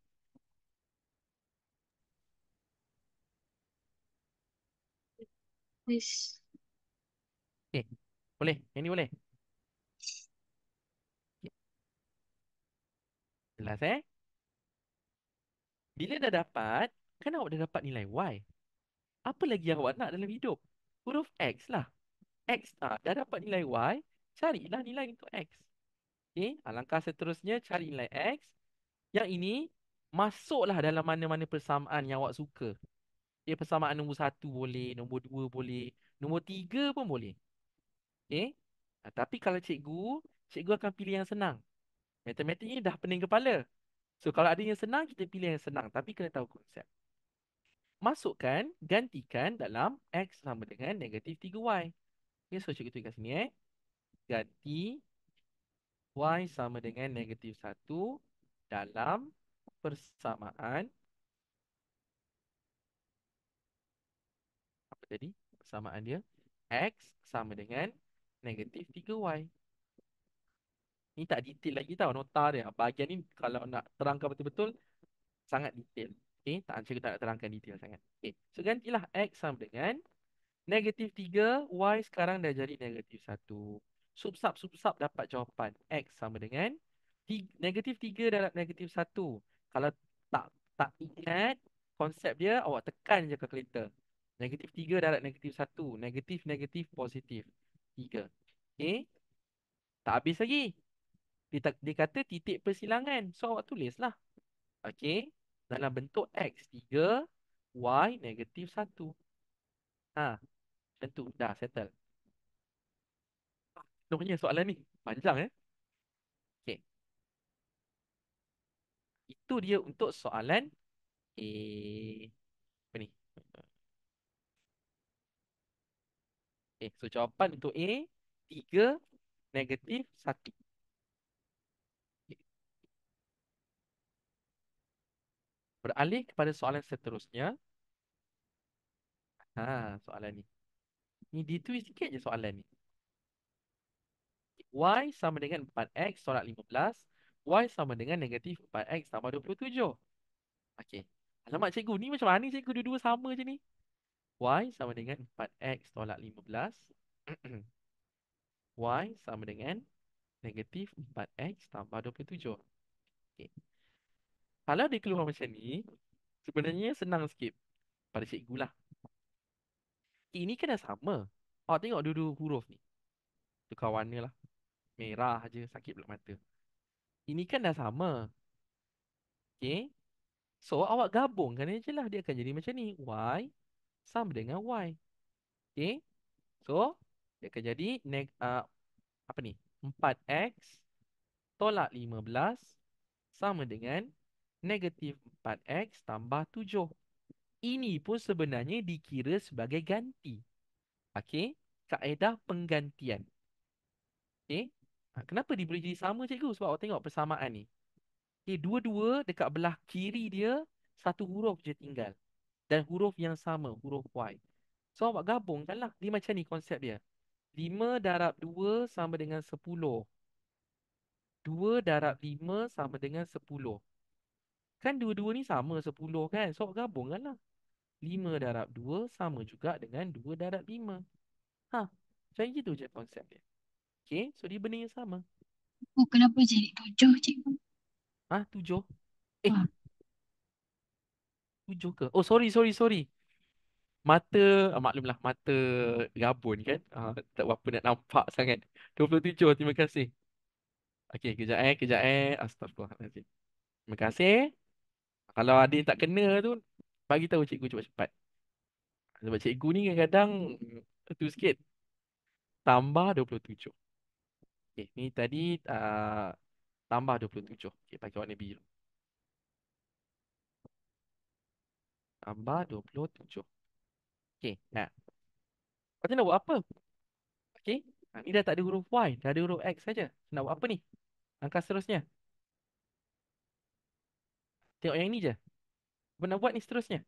Yes. Okey, boleh? Yang ni boleh? Okey, jelas Bila dah dapat, kan awak dah dapat nilai y. Apa lagi yang awak nak dalam hidup? Huruf X lah. X dah dapat nilai Y, carilah nilai untuk X. Okey, langkah seterusnya cari nilai X. Yang ini masuklah dalam mana-mana persamaan yang awak suka. Persamaan nombor 1 boleh, nombor 2 boleh, nombor 3 pun boleh. Okey. Tapi kalau cikgu akan pilih yang senang. Matematik ni dah pening kepala. So kalau ada yang senang, kita pilih yang senang. Tapi kena tahu konsep. Masukkan, gantikan dalam X sama dengan -3y. Okay, so cikgu tulis kat sini Ganti Y sama dengan -1 dalam persamaan. Apa tadi? Persamaan dia. X sama dengan -3y. Ni tak detail lagi tau nota dia. Bahagian ni kalau nak terangkan betul-betul sangat detail. Okay, cikgu tak nak terangkan detail sangat. Okay, so gantilah X sama dengan -3, Y sekarang dah jadi -1. Subsap dapat jawapan. X sama dengan -3 darab -1. Kalau tak tak ingat konsep dia, awak tekan je kalkulator. -3 darab -1. Negatif, negatif, positif. 3. Okay. Tak habis lagi. Dia kata titik persilangan. So awak tulislah. Okay. Dalam bentuk X 3, Y -1. Macam tu. Dah settle. Sebenarnya soalan ni panjang Okay. Itu dia untuk soalan A. Apa ni? Okay. So jawapan untuk A 3 -1. Okay. Beralih kepada soalan seterusnya. Soalan ni. Ni ditulis sikit je soalan ni. Y sama dengan 4X tolak 15. Y sama dengan -4X tambah 27. Okey. Alamak cikgu, ni macam mana cikgu dua-dua sama je ni? Y sama dengan 4X tolak 15. Y sama dengan -4X tambah 27. Okey. Kalau dia keluar macam ni, sebenarnya senang sikit pada cikgu lah. Ini kan dah sama. Awak tengok dua-dua huruf ni. Tukar warna lah. Merah je, sakit pula mata. Ini kan dah sama. Okey. So, awak gabungkan je lah. Dia akan jadi macam ni. Y sama dengan Y. Okay. So, dia akan jadi apa ni? 4X tolak 15 sama dengan -4X tambah 7. Ini pun sebenarnya dikira sebagai ganti. Okey. Kaedah penggantian. Okey. Kenapa dia boleh jadi sama cikgu? Sebab awak tengok persamaan ni. Okay, dua-dua dekat belah kiri dia satu huruf je tinggal. Dan huruf yang sama, huruf Y. So awak gabungkan lah. Dia macam ni konsep dia. 5 darab 2 sama dengan 10. 2 darab 5 sama dengan 10. Kan dua-dua ni sama 10 kan. So awak gabungkan lah. 5 darab 2 sama juga dengan 2 darab 5. Macam gitu je konsep dia. Okay, so dia benda yang sama. Oh, kenapa jadi 7, cikgu? 7. Ah. 7 ke? Oh, sorry. Mata, maklumlah, mata gabun kan. Tak berapa nak nampak sangat. 27, terima kasih. Okey, kejap Astagfirullahaladzim. Terima kasih. Kalau ada yang tak kena tu, bagi tahu cikgu cepat-cepat. Sebab cikgu ni kadang-kadang tu sikit. Tambah 27. Okey, ni tadi tambah 27. Okey, pakai warna biru. Tambah 27. Okey, nah. Kau nak buat apa? Okey, ni dah tak ada huruf Y, dah ada huruf X saja. Nak buat apa ni? Langkah seterusnya. Tengok yang ni je. Nak buat ni seterusnya.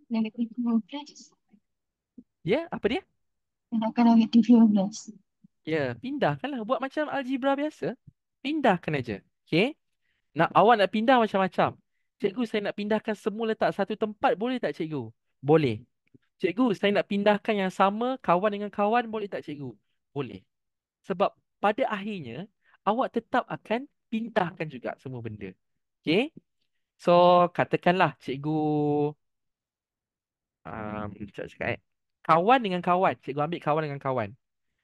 Negatif 15. Ya, apa dia? Pindahkan negatif 15. Ya, pindahkanlah. Buat macam algebra biasa. Pindahkan aja. Okay? Awak nak pindah macam-macam. Cikgu, saya nak pindahkan semua letak satu tempat. Boleh tak, cikgu? Boleh. Cikgu, saya nak pindahkan yang sama kawan dengan kawan. Boleh tak, cikgu? Boleh. Sebab pada akhirnya, awak tetap akan pindahkan juga semua benda. Okay? So, katakanlah cikgu... Sekejap cakap kawan dengan kawan. Cikgu ambil kawan dengan kawan.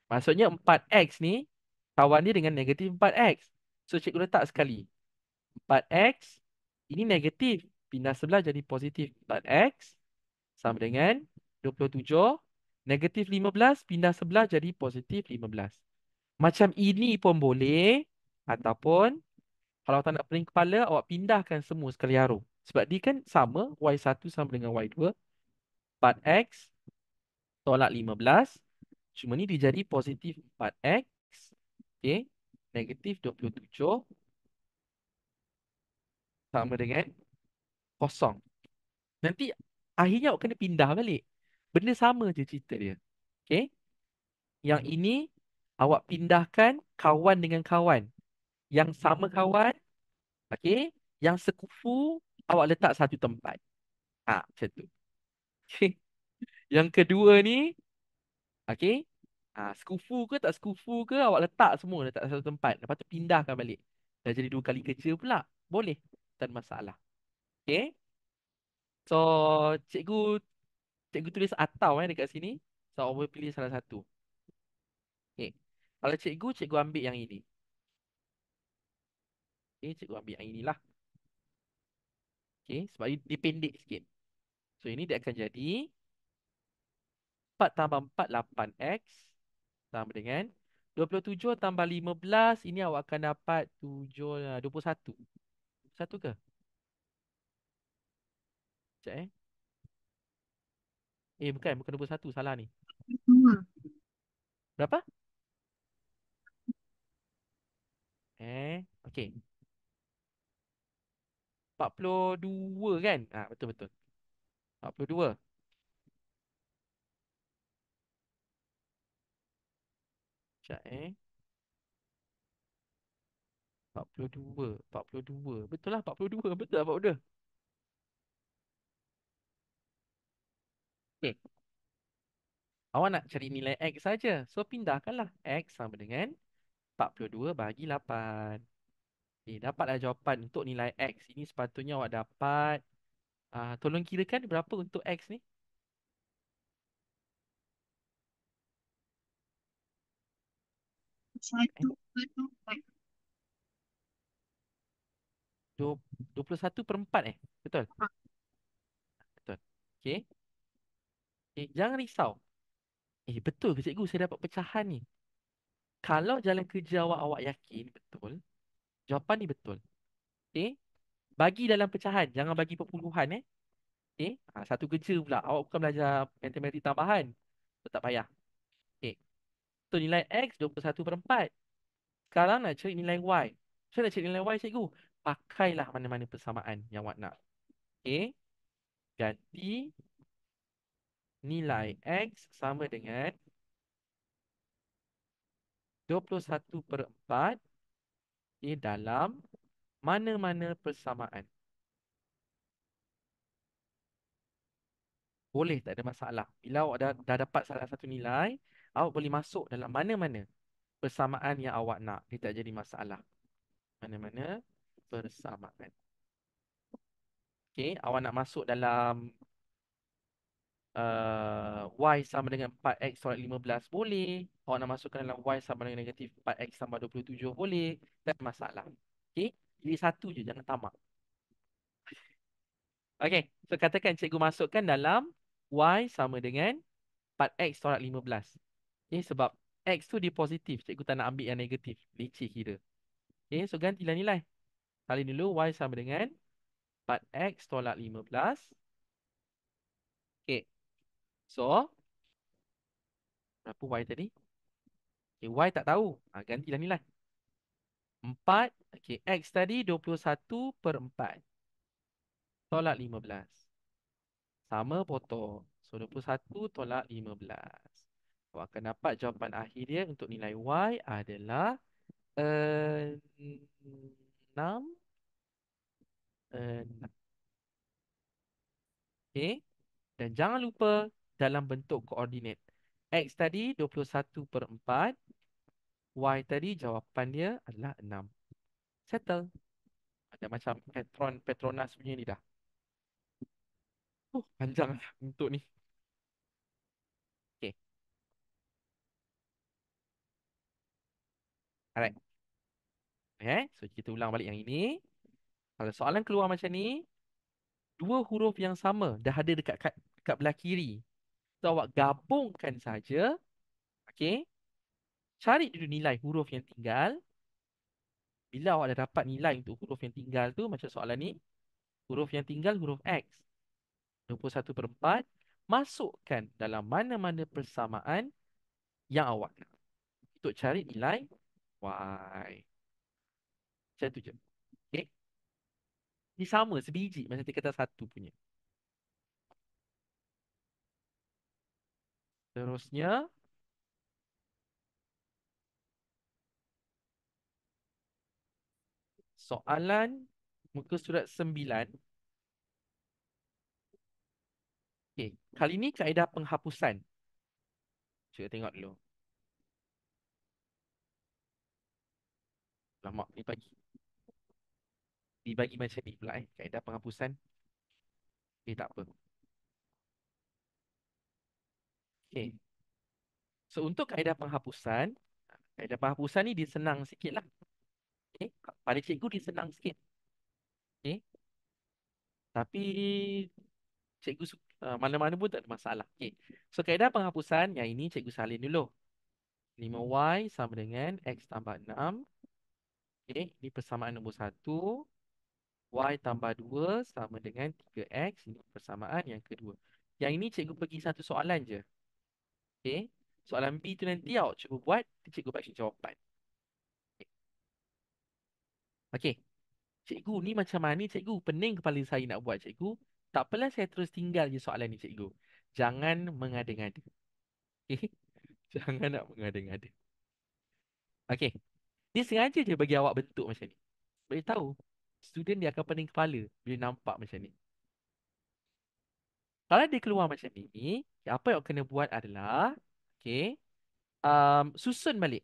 Maksudnya 4x ni, kawan dia dengan negatif 4x. So, cikgu letak sekali. 4x, ini negatif. Pindah sebelah jadi positif 4x. Sama dengan 27. Negatif 15, pindah sebelah jadi positif 15. Macam ini pun boleh. Ataupun, kalau tak nak pening kepala, awak pindahkan semua sekali harum. Sebab dia kan sama, y1 sama dengan y2. 4x tolak 15. Cuma ni dia jadi positif 4x. Okay. Negatif 27 sama dengan kosong. Nanti akhirnya awak kena pindah balik. Benda sama je cerita dia. Okay. Yang ini awak pindahkan kawan dengan kawan. Yang sama kawan. Okay. Yang sekufu awak letak satu tempat. Macam tu. Okay. Yang kedua ni. Okay. Sekufu ke tak sekufu ke awak letak semua letak satu tempat. Lepas tu pindahkan balik. Dah jadi 2 kali kerja pula. Boleh. Tak ada masalah. Okay. So, cikgu cikgu tulis atau dekat sini. So, awak boleh pilih salah satu. Okay. Kalau cikgu, cikgu ambil yang ini. Okay, cikgu ambil yang inilah. Okay, sebab dia pendek sikit. So, ini dia akan jadi 4 tambah 4, 8x. Sama dengan 27 tambah 15. Ini awak akan dapat 7, 21. 21 ke? Sekejap bukan 21. Salah ni. Berapa? Okay. 42 kan? Betul-betul. 42. Sekejap 42. 42. Betul lah 42. Betul lah 42. Okay. Awak nak cari nilai X saja. So, pindahkanlah. X sama dengan 42 bahagi 8. Dapatlah jawapan untuk nilai X. Ini sepatutnya awak dapat. Tolong kirakan berapa untuk X ni? Satu, satu, empat. 21/4 Betul? Betul. Okay. Jangan risau. Betul ke cikgu saya dapat pecahan ni? Kalau jalan kerja awak yakin betul, jawapan ni betul. Okay. Bagi dalam pecahan. Jangan bagi perpuluhan Okay. Satu kerja pula. Awak bukan belajar matematik tambahan. So, tak payah. Okay. So, nilai X 21/4. Sekarang nak cari nilai Y. Saya nak cari nilai Y, cikgu. Pakailah mana-mana persamaan yang awak nak. Okay. Ganti nilai X sama dengan 21/4 dalam mana-mana persamaan. Boleh, tak ada masalah. Bila awak dah dapat salah satu nilai, awak boleh masuk dalam mana-mana persamaan yang awak nak. Dia tak jadi masalah. Mana-mana persamaan. Okay, awak nak masuk dalam Y sama dengan 4X tolak 15 boleh. Awak nak masukkan dalam Y sama dengan negatif 4X tambah 27 boleh. Tak ada masalah. Okay, pilih satu je, jangan tamak. Okay, so katakan cikgu masukkan dalam Y sama dengan 4X tolak 15. Okay, sebab X tu dia positif. Cikgu tak nak ambil yang negatif. Leceh kira. Okay, so gantilah nilai. Kali dulu Y sama dengan 4X tolak 15. Okay, so berapa Y tadi? Okay, Y tak tahu. Gantilah nilai. 4. Okey, X tadi 21/4. Tolak 15. Sama potong. So, 21 tolak 15. Awak akan dapat jawapan akhir dia untuk nilai Y adalah 6. Okey. Dan jangan lupa dalam bentuk koordinat. X tadi 21/4. Y tadi jawapan dia adalah 6. Settle. Ada macam Petronas punya ni dah. Panjang lah untuk ni. Okay. Alright. So kita ulang balik yang ini. Kalau soalan keluar macam ni, dua huruf yang sama dah ada dekat belah kiri. So awak gabungkan saja. Okay. Cari dulu nilai huruf yang tinggal. Bila awak dah dapat nilai untuk huruf yang tinggal tu, macam soalan ni, huruf yang tinggal huruf X. 21/4. Masukkan dalam mana-mana persamaan yang awak nak. Untuk cari nilai Y. Macam tu je. Okay. Ni sama sebiji macam tingkatan 1 punya. Terusnya, soalan muka surat 9. Okay. Kali ni kaedah penghapusan. Cuba tengok dulu. Lama dibagi macam ni pula kaedah penghapusan. Tak apa. Okay. So untuk kaedah penghapusan ni dia senang sikit lah. Okay. Pada cikgu dia senang sikit. Okay. Tapi mana-mana pun tak ada masalah. Okay. So kaedah penghapusan yang ini cikgu salin dulu. 5Y sama dengan X tambah 6. Okay. Ini persamaan nombor 1. Y tambah 2 sama dengan 3X. Ini persamaan yang kedua. Yang ini cikgu pergi satu soalan je. Okay. Soalan B tu nanti awak cuba buat. Cikgu bagi jawapan. Okay. Cikgu ni macam mana ni cikgu? Pening kepala saya nak buat cikgu. Tak apalah saya terus tinggal je soalan ni cikgu. Jangan mengada-ngada. Okay. Jangan nak mengada-ngada. Okay. Dia sengaja je bagi awak bentuk macam ni. Boleh tahu. Student dia akan pening kepala bila nampak macam ni. Kalau dia keluar macam ni, apa yang awak kena buat adalah, okay, susun balik.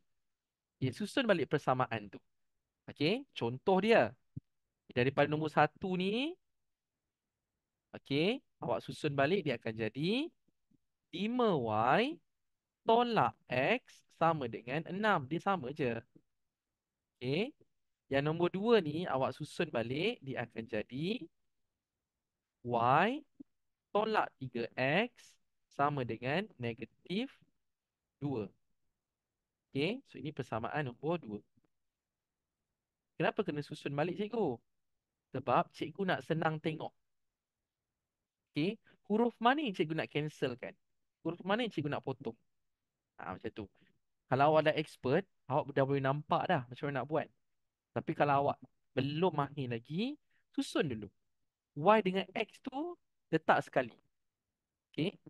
Susun balik persamaan tu. Okay, contoh dia. Daripada nombor 1 ni, okay, awak susun balik dia akan jadi 5Y tolak X sama dengan 6. Dia sama je. Okay. Yang nombor 2 ni awak susun balik dia akan jadi Y tolak 3X sama dengan negatif 2. Okay. So ini persamaan nombor 2. Kenapa kena susun balik cikgu? Sebab cikgu nak senang tengok. Okay. Huruf mana yang cikgu nak cancelkan? Huruf mana yang cikgu nak potong? Macam tu. Kalau awak dah expert, awak dah boleh nampak dah macam mana nak buat. Tapi kalau awak belum mahir lagi, susun dulu. Y dengan X tu letak sekali. Okay.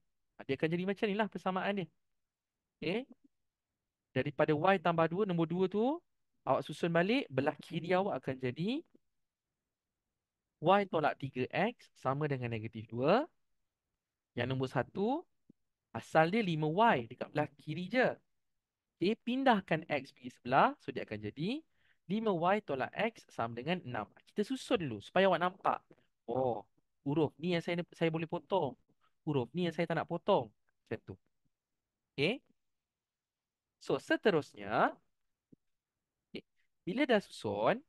Dia akan jadi macam ni lah persamaan dia. Okay. Daripada Y tambah 2, nombor 2 tu, awak susun balik, belah kiri awak akan jadi Y tolak 3X sama dengan negatif 2. Yang nombor 1, asal dia 5Y dekat belah kiri je. Okay, pindahkan X pergi sebelah. So, dia akan jadi 5Y tolak X sama dengan 6. Kita susun dulu supaya awak nampak. Oh, huruf ni yang saya boleh potong. Huruf ni yang saya tak nak potong. Macam tu. Okay. So, seterusnya. Okay, bila dah susun.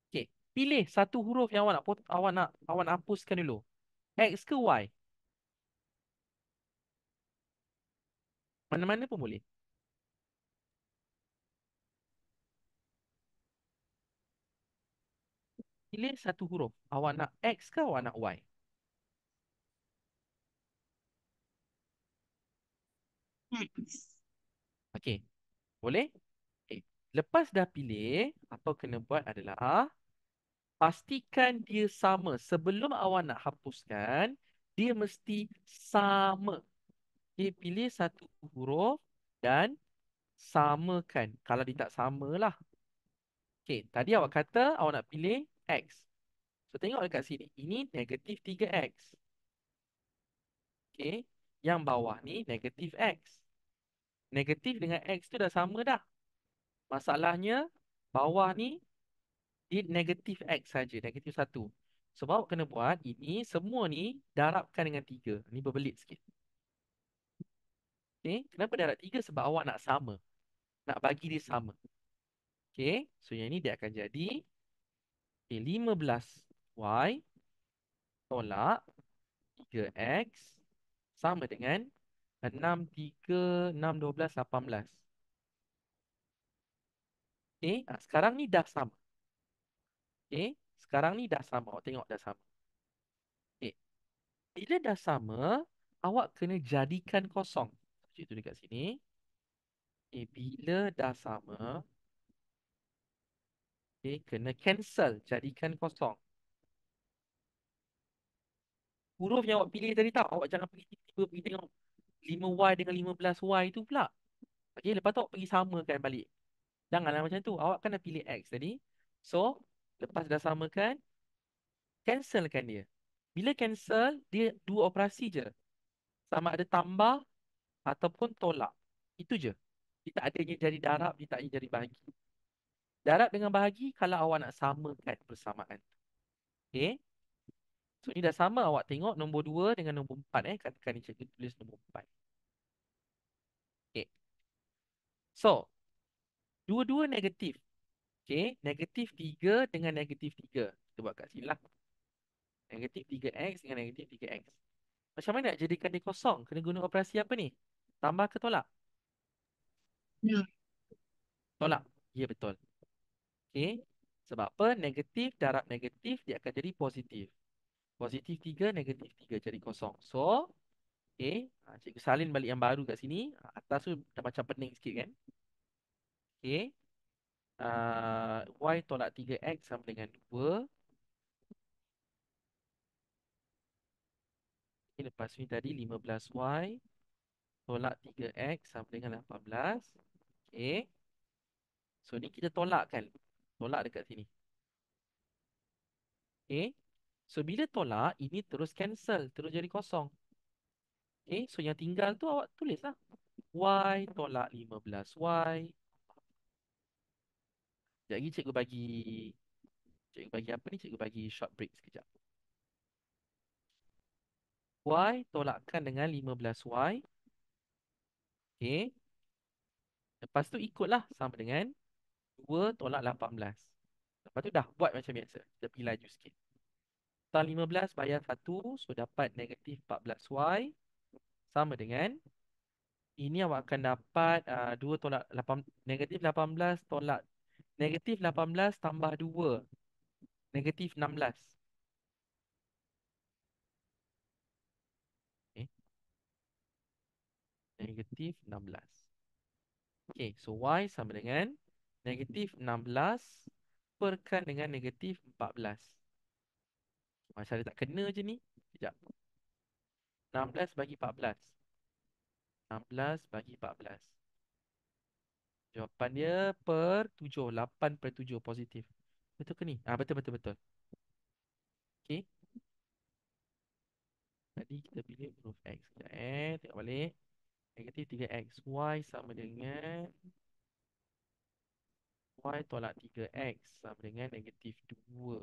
Okay, pilih satu huruf yang awak nak hapuskan dulu. X ke Y? Mana-mana pun boleh. Pilih satu huruf. Awak nak X ke awak nak Y? X. Okey. Boleh? Okay. Lepas dah pilih, apa kena buat adalah pastikan dia sama. Sebelum awak nak hapuskan, dia mesti sama. Okay, pilih satu huruf dan samakan. Kalau dia tak sama lah. Okay, tadi awak kata awak nak pilih X. So, tengok dekat sini. Ini negatif 3X. Okay, yang bawah ni negatif X. Negatif dengan X tu dah sama dah. Masalahnya, bawah ni dia negatif X saja, negatif 1. Sebab awak kena buat ini, semua ni darabkan dengan 3. Ni berbelit sikit. Okay, kenapa darab 3? Sebab awak nak sama. Nak bagi dia sama. Okay, so yang ni dia akan jadi 15Y tolak 3X sama dengan 6, 3, 6, 12, 18. Okay, sekarang ni dah sama. Okay, sekarang ni dah sama. Awak tengok dah sama. Okay, bila dah sama, awak kena jadikan kosong. Itu dekat sini. Okay, bila dah sama, okay, kena cancel. Jadikan kosong. Huruf yang awak pilih tadi tak? Awak jangan pergi tiba-tiba pergi tengok 5Y dengan 15Y tu pula. Okay, lepas tu awak pergi samakan balik. Janganlah macam tu. Awak kena pilih X tadi. So, lepas dah samakan, cancelkan dia. Bila cancel, dia dua operasi je. Sama ada tambah ataupun tolak. Itu je. Dia tak adanya jadi darab, dia tak adanya jadi bahagi. Darab dengan bahagi kalau awak nak samakan persamaan. Okay. So, ni dah sama. Awak tengok nombor 2 dengan nombor 4. Katakan ni cikgu tulis nombor 4. Okay. So, dua-dua negatif. Okay. Negatif 3 dengan negatif 3. Kita buat kat sini lah. Negatif 3X dengan negatif 3X. Macam mana nak jadikan dia kosong? Kena guna operasi apa ni? Tambah ke tolak? Ya. Tolak. Ya, betul. Okay. Sebab apa? Negatif darab negatif, dia akan jadi positif. Positif 3, negatif 3 jadi kosong. So, okay. Cikgu salin balik yang baru kat sini. Atas tu dah macam pening sikit kan? Okay. Y tolak 3X sama dengan 2. Okay, lepas ni tadi 15Y tolak 3X sama dengan 18. Okay. So, ni kita tolak kan? Tolak dekat sini. Okay. So, bila tolak, ini terus cancel. Terus jadi kosong. Okay. So, yang tinggal tu awak tulis lah. Y tolak 15Y. Sekejap lagi cikgu bagi apa ni? Cikgu bagi short break sekejap. Y tolakkan dengan 15Y. Okay. Lepas tu ikutlah sama dengan 2 tolak 18. Lepas tu dah buat macam biasa. Kita pergi laju sikit. Tolak 15 bayar 1. So dapat negatif 14Y. Sama dengan ini awak akan dapat 2 tolak 8, negatif 18 tolak negatif 18 tambah 2. Negatif 16. Okay. Negatif 16. Okay, so Y sama dengan negatif 16 perkan dengan negatif 14. Macam dia tak kena je ni. Sekejap. 16 bagi 14. 16 bagi 14. Jawapan dia per 7. 8 per 7 positif. Betul ke ni? Betul, betul, betul. Okay. Tadi kita pilih huruf X. Sekejap tengok balik. Negatif 3X. Y sama dengan Y tolak 3X sama dengan negatif 2.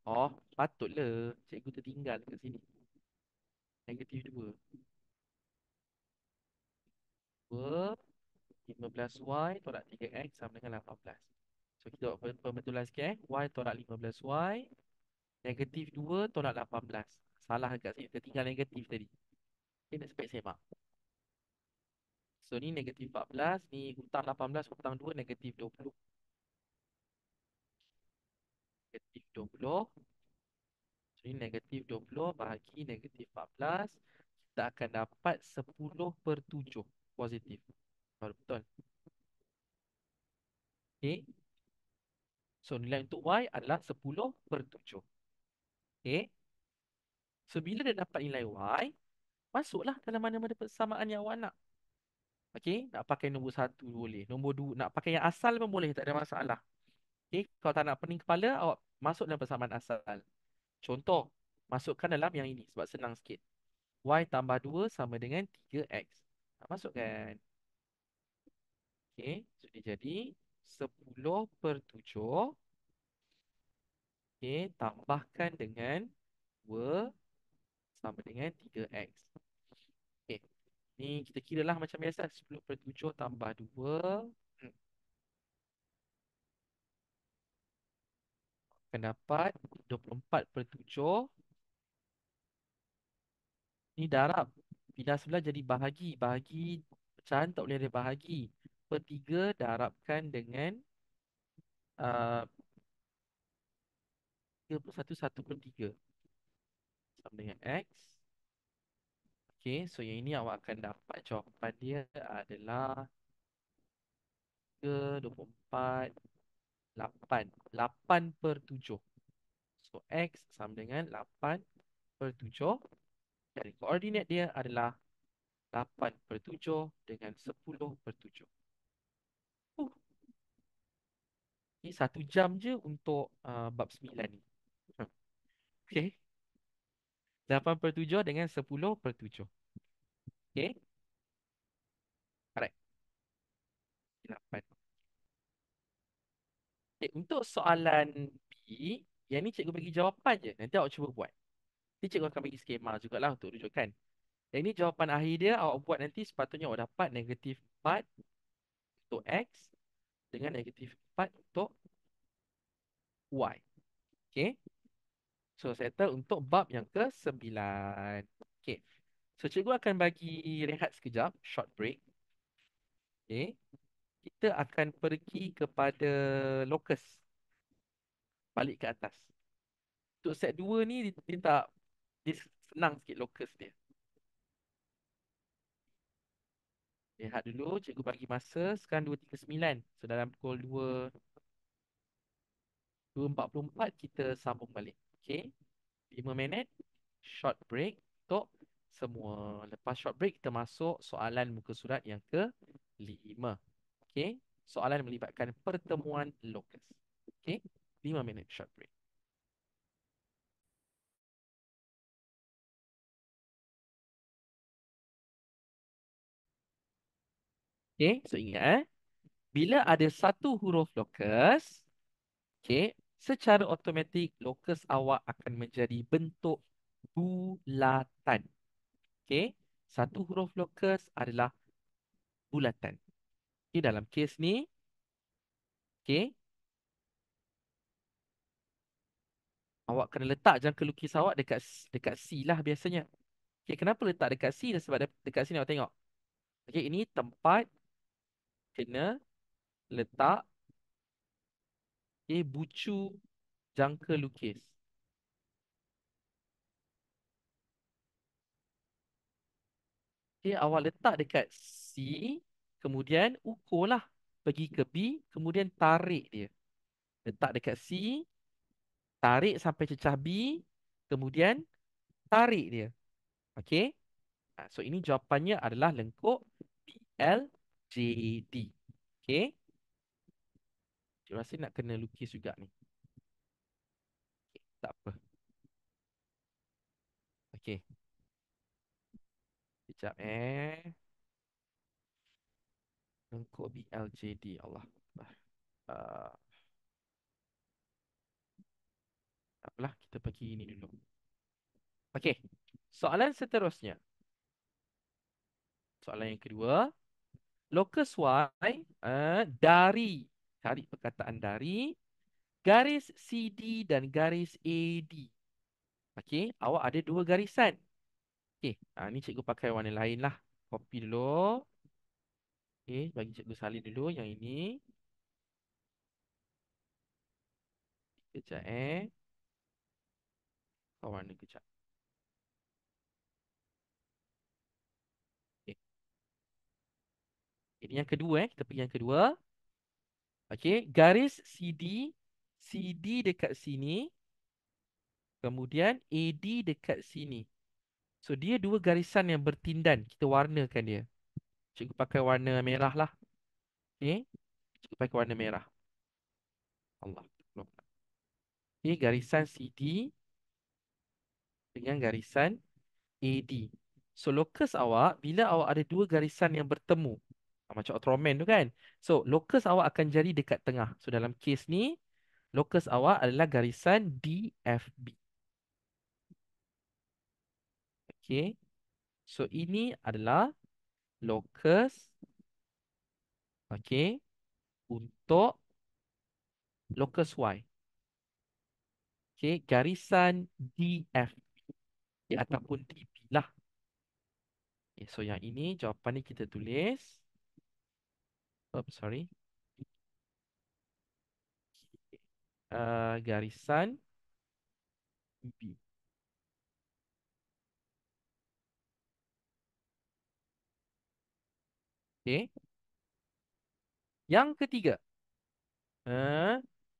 Oh, patutlah cikgu tertinggal kat sini. Negatif 2. 2, 15Y tolak 3X sama dengan 18. So, kita buat pembetulan sikit. Y tolak 15Y. Negatif 2 tolak 18. Salah kat sini. Tertinggal negatif tadi. Okay, nak spek semak. So, ni negatif 14. Ni hutang 18, hutang 2, negatif 20. Negatif 20. So, ni negatif 20 bahagi negatif 14. Kita akan dapat 10 per 7 positif. Baru betul. Okey. So nilai untuk Y adalah 10/7. Okey. So bila dia dapat nilai Y, masuklah dalam mana-mana persamaan yang awak nak. Okey, nak pakai nombor satu boleh. Nombor dua, nak pakai yang asal pun boleh, tak ada masalah. Okey, kalau tak nak pening kepala, awak masuk dalam persamaan asal. Contoh, masukkan dalam yang ini sebab senang sikit. Y tambah 2 sama dengan 3X. Masukkan. Okey, so dia jadi 10/7. Okey, tambahkan dengan 2 sama dengan 3X. Okey, ni kita kira lah macam biasa. 10/7 tambah 2 akan dapat 24/7. Ni darab. Pindah sebelah jadi bahagi. Bahagi pecahan tak boleh ada bahagi. Per 3 darabkan dengan 31 1/3 sama dengan X. Okey, so yang ini awak akan dapat jawapan dia adalah 3, 24, 8. 8/7. So X sama dengan 8/7. Dan koordinat dia adalah 8/7 dengan 10/7. Ini 1 jam je untuk bab 9 ni. Okey. 8/7 dengan 10/7. Okey. Alright. 8. Okay, untuk soalan B, yang ni cikgu bagi jawapan je. Nanti awak cuba buat. Nanti cikgu akan bagi skema jugalah untuk rujukan. Yang ni jawapan akhir dia, awak buat nanti sepatutnya awak dapat -4 untuk X dengan -4 untuk Y. Okay. So, settle untuk bab yang ke-9. Okay. So, cikgu akan bagi rehat sekejap, short break. Okay. Kita akan pergi kepada locus. Balik ke atas. Untuk set 2 ni, dia tak, dia senang sikit locus dia. Lihat dulu, cikgu bagi masa sekarang 2.39. So dalam pukul 2.44 kita sambung balik. Okay, 5 minit short break untuk semua. Lepas short break kita masuk soalan muka surat yang ke-5. Okay, soalan melibatkan pertemuan locus. Okay, 5 minit short break. Okay, so ingat bila ada satu huruf locus, okay, secara automatik locus awak akan menjadi bentuk bulatan. Okay, satu huruf locus adalah bulatan. Okay, dalam kes ni, okay, awak kena letak jangka lukis awak dekat dekat C lah biasanya. Okay, kenapa letak dekat C? Sebab dekat sini awak tengok. Okay, ini tempat kena letak bucu jangka lukis. Okay, awak letak dekat C, kemudian ukurlah. Pergi ke B, kemudian tarik dia. Letak dekat C, tarik sampai cecah B, kemudian tarik dia. Okay. So ini jawapannya adalah lengkuk BLJD. Okay. Saya rasa nak kena lukis juga ni. Okay, tak apa. Okay. Sekejap Lengkuk BLJD. Allah. Uh, tak apalah, kita pergi ini dulu. Okay. Soalan seterusnya. Soalan yang kedua. Locus Y dari. Cari perkataan dari. Garis CD dan garis AD. Okay. Awak ada dua garisan. Okay. Ni cikgu pakai warna lain lah. Copy dulu. Okay. Bagi cikgu salin dulu yang ini. Kejap Kau warna kejap. Okay. Ini yang kedua Kita pergi yang kedua. Okey, garis CD, CD dekat sini, kemudian AD dekat sini. So dia dua garisan yang bertindan. Kita warnakan dia. Cikgu pakai warna merah lah. Okey, cikgu pakai warna merah. Allah. Okey, garisan CD dengan garisan AD. So locus awak, bila awak ada dua garisan yang bertemu, macam Ultraman tu kan. So locus awak akan jadi dekat tengah. So dalam kes ni, locus awak adalah garisan DFB. Okay. So ini adalah locus, okay, untuk locus Y. Okay, garisan DFB ataupun DB lah. Okay, so yang ini jawapan ni kita tulis. Oops, sorry. Garisan B. Okay. Yang ketiga.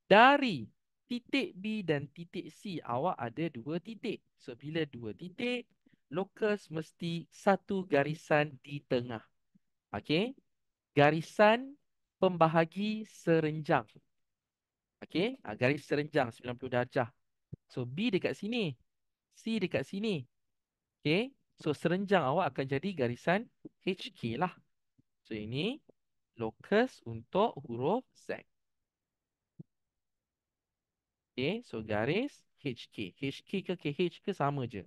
Dari titik B dan titik C awak ada dua titik. So bila dua titik, locus mesti satu garisan di tengah. Okey. Garisan pembahagi serenjang. Okey, garis serenjang 90 darjah. So B dekat sini, C dekat sini. Okey. So serenjang awak akan jadi garisan HK lah. So ini locus untuk huruf Z. Okay, so garis HK. HK ke KH ke sama je.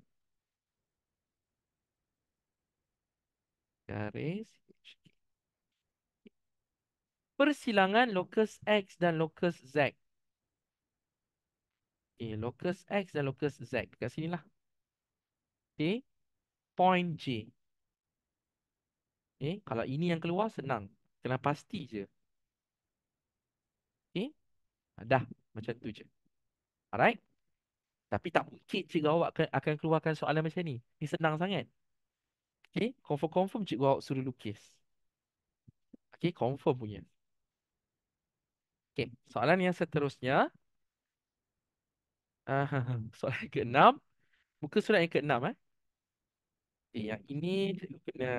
Garis HK. Persilangan locus X dan locus Z. Okay, locus X dan locus Z. Dekat sini lah. Okay, point J. Okay, kalau ini yang keluar senang. Kena pasti je. Okay, dah. Macam tu je. Alright. Tapi tak mungkin cikgu awak akan keluarkan soalan macam ni. Ni senang sangat. Okay, confirm-confirm cikgu awak suruh lukis. Okay, confirm punya. Okay, soalan yang seterusnya. Soalan ke-6. Muka surat yang ke-6 eh. Okay, yang ini cikgu kena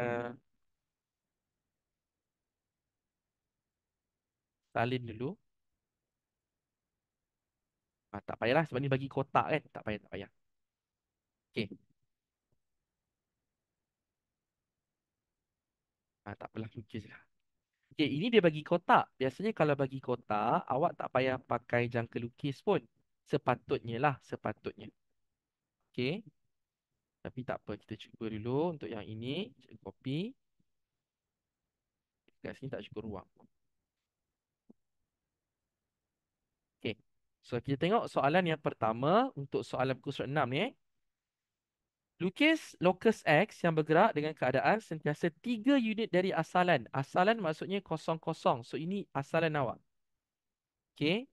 salin dulu. Tak payahlah sebab ni bagi kotak kan. Tak payah, tak payah. Okay. Tak apalah, lukis lah. Okay, ini dia bagi kotak. Biasanya kalau bagi kotak, awak tak payah pakai jangka lukis pun. Sepatutnya lah, sepatutnya. Okay. Tapi tak apa, kita cuba dulu untuk yang ini. Cikgu copy. Kat sini tak cukup ruang. Okay. So, kita tengok soalan yang pertama untuk soalan muka surat 6 ni Lukis locus X yang bergerak dengan keadaan sentiasa 3 unit dari asalan. Asalan maksudnya kosong-kosong. So, ini asalan awak. Okay.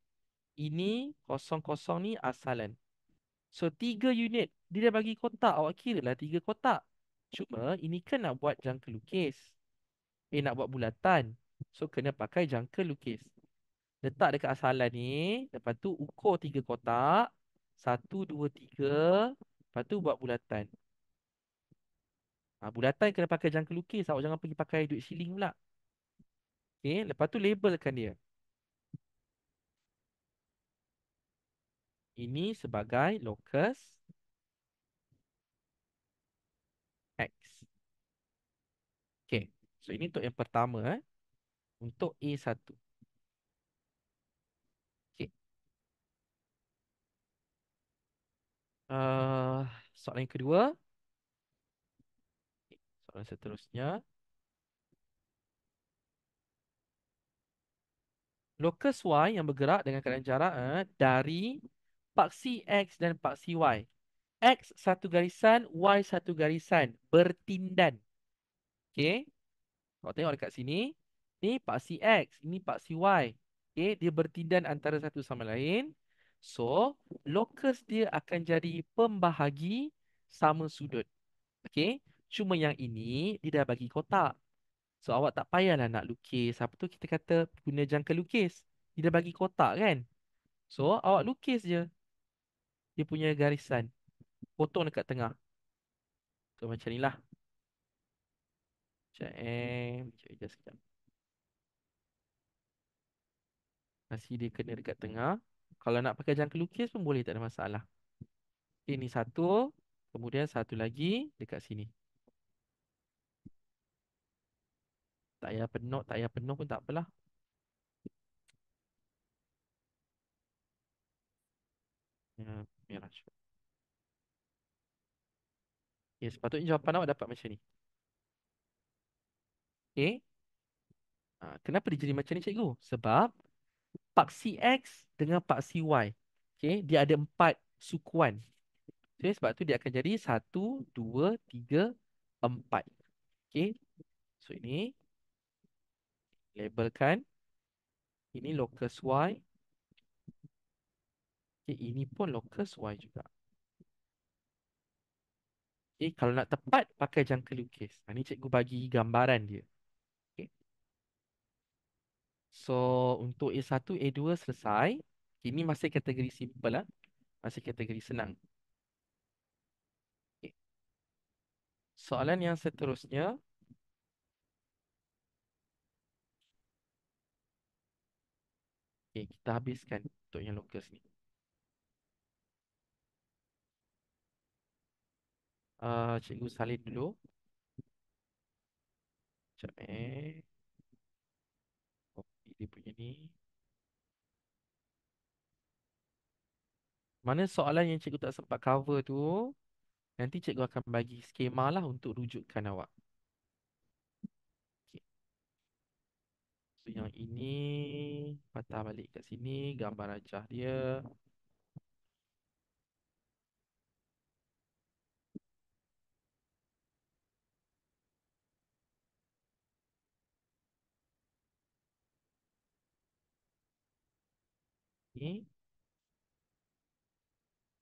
Ini kosong-kosong ni asalan. So, 3 unit. Dia dah bagi kotak. Awak kira lah 3 kotak. Cuma, ini kan nak buat jangka lukis. Nak buat bulatan. So, kena pakai jangka lukis. Letak dekat asalan ni. Lepas tu, ukur 3 kotak. 1, 2, 3. Lepas tu, buat bulatan. Bulatan kena pakai jangka lukis. Awak jangan pergi pakai duit siling pula. Okay, lepas tu labelkan dia. Ini sebagai locus X. Okay, so ini untuk yang pertama. Untuk A1. Okay. Soalan yang kedua. Okay, soalan seterusnya. Locus Y yang bergerak dengan keadaan jarak dari paksi X dan paksi Y. X satu garisan, Y satu garisan. Bertindan. Okay. Kau tengok dekat sini. Ni paksi X. Ini paksi Y. Okay. Dia bertindan antara satu sama lain. So, locus dia akan jadi pembahagi sama sudut. Okay. Cuma yang ini, dia dah bagi kotak. So, awak tak payahlah nak lukis. Apa tu kita kata guna jangka lukis. Dia bagi kotak kan. So awak lukis je dia punya garisan. Potong dekat tengah. So macam ni lah. Macam Macam just sekejap. Kasih dia kena dekat tengah. Kalau nak pakai jangka lukis pun boleh, tak ada masalah. Ini satu. Kemudian satu lagi dekat sini. Tak payah penuh pun tak apalah. Ya, merah. Ya, sepatutnya jawapan awak dapat macam ni. Okay. Kenapa dia jadi macam ni, cikgu? Sebab paksi X dengan paksi Y. Okay. Dia ada 4 sukuan. Okay. Sebab tu dia akan jadi 1, 2, 3, 4. Okay. So ini labelkan. Ini locus Y. Okay. Ini pun locus Y juga. Okay. Kalau nak tepat, pakai jangka lukis. Ini cikgu bagi gambaran dia. Okay. So untuk A1, A2 selesai. Ini masih kategori simple lah. Masih kategori senang. Okay. Soalan yang seterusnya. Okay, kita habiskan untuk yang locus ni. Cikgu salin dulu. Sekejap Copy dia punya ni. Mana soalan yang cikgu tak sempat cover tu, nanti cikgu akan bagi skema lah untuk rujukkan awak. Okay. So yang ini patah balik kat sini, gambar rajah dia. Ni.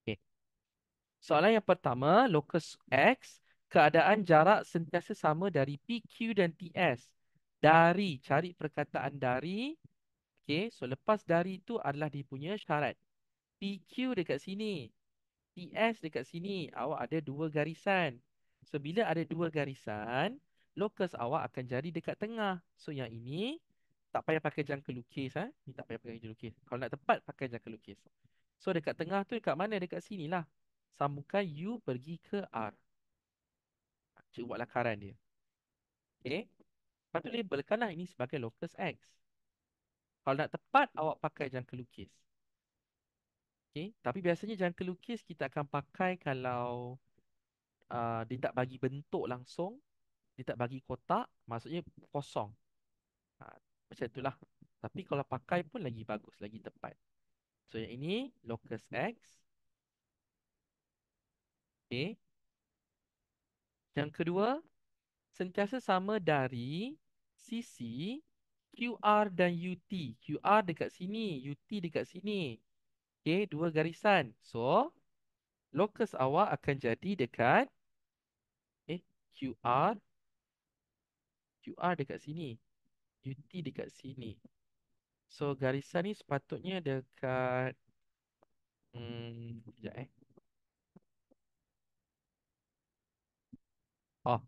Okay. Soalan yang pertama, locus X, keadaan jarak sentiasa sama dari PQ dan TS. Dari, cari perkataan dari. Okay, so lepas dari itu adalah dia punya syarat. PQ dekat sini, TS dekat sini, awak ada dua garisan. So bila ada dua garisan, locus awak akan jadi dekat tengah. So yang ini tak payah pakai jangka lukis. Ni tak payah pakai jangka lukis. Kalau nak tepat, pakai jangka lukis. So dekat tengah tu dekat mana? Dekat sini lah. Sambungkan U pergi ke R. Cikgu buat lakaran dia. Okay. Lepas tu labelkanlah ini sebagai locus X. Kalau nak tepat, awak pakai jangka lukis. Okay. Tapi biasanya jangka lukis kita akan pakai kalau dia tak bagi bentuk langsung, dia tak bagi kotak, maksudnya kosong. Ha, Macam itulah. Tapi kalau pakai pun lagi bagus, lagi tepat. So yang ini locus X. Okay. Yang kedua, sentiasa sama dari sisi QR dan UT. QR dekat sini, UT dekat sini. Okay, dua garisan. So, locus awak akan jadi dekat QR. QR dekat sini. UT dekat sini. So, garisan ni sepatutnya dekat sekejap Oh,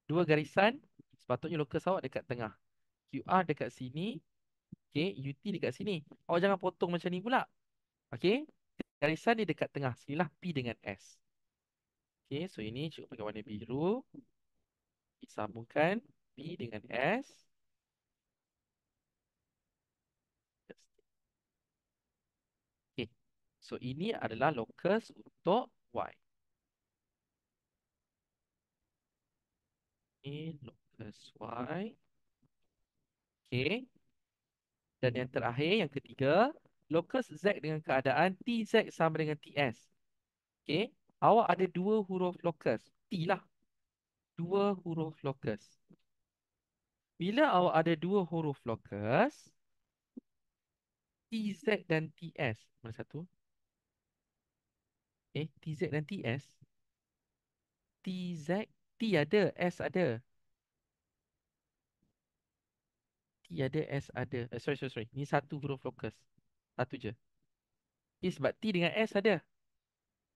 dua garisan. Sepatutnya locus awak dekat tengah. QR dekat sini. Okay, UT dekat sini. Awak jangan potong macam ni pula. Okay, garisan dia dekat tengah. Sinilah P dengan S. Okay, so ini cikgu pakai warna biru. Disambungkan P dengan S. Okay, so ini adalah locus untuk Y. Ini locus Y. Okay, dan yang terakhir, yang ketiga, locus Z dengan keadaan TZ sama dengan TS. Okay, awak ada dua huruf locus. T lah. Dua huruf locus. Bila awak ada dua huruf locus, TZ dan TS. Mana satu? TZ dan TS. TZ, T ada, S ada. T ada, S ada. Sorry. Ni satu huruf lokus. Satu je. Okay, sebab T dengan S ada.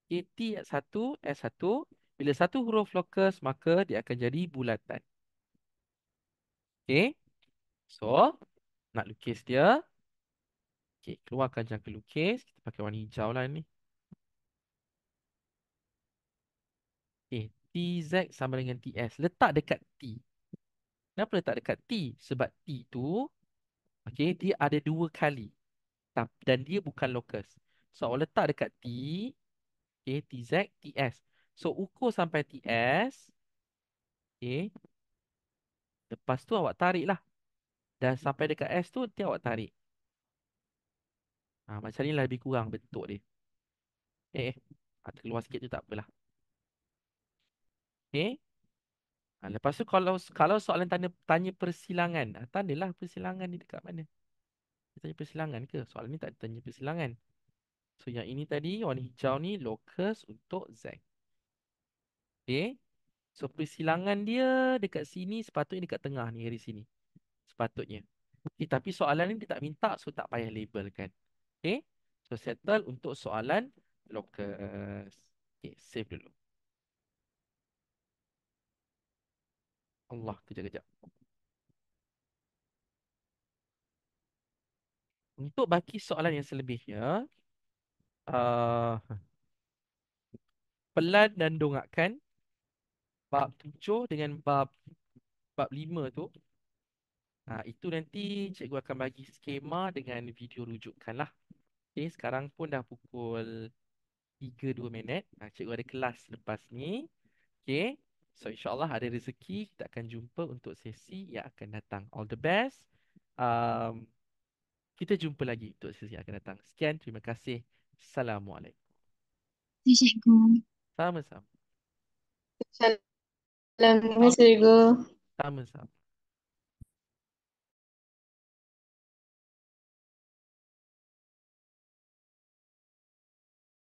Okay, T satu, S satu. Bila satu huruf lokus, maka dia akan jadi bulatan. Okay. So, nak lukis dia. Okay, keluarkan jangka lukis. Kita pakai warna hijau lah ni. Okay, TZ sama dengan TS. Letak dekat T. Kenapa letak dekat T? Sebab T tu, okay, dia ada dua kali. Dan dia bukan lokus. So, awak letak dekat T, okay, TZ, TS. So, ukur sampai TS. Okay. Lepas tu awak tarik lah. Dan sampai dekat S tu, nanti awak tarik. Macam ni lah lebih kurang bentuk dia. Terkeluar sikit tu tak apalah. Okay. Lepas tu kalau soalan tanya persilangan. Tandalah persilangan ni dekat mana. Dia tanya persilangan ke? Soalan ni tak tanya persilangan. So yang ini tadi warna hijau ni lokus untuk Z. Okay. So persilangan dia dekat sini sepatutnya dekat tengah ni dari sini. Sepatutnya. Okay, tapi soalan ni dia tak minta, so tak payah labelkan. Okay. So settle untuk soalan lokus. Okay, save dulu. Allah, kejap-kejap. Untuk baki soalan yang selebihnya, pelan dan dongakkan bab 7 dengan bab 5 tu. Itu nanti cikgu akan bagi skema dengan video rujukan lah. Okay, sekarang pun dah pukul 3:02. Cikgu ada kelas lepas ni. Okay, so insyaAllah ada rezeki kita akan jumpa untuk sesi yang akan datang. All the best. Um, kita jumpa lagi untuk sesi yang akan datang. Sekian, terima kasih. Assalamualaikum. Cikgu. Sama-sama. Salam, cikgu. Sama-sama.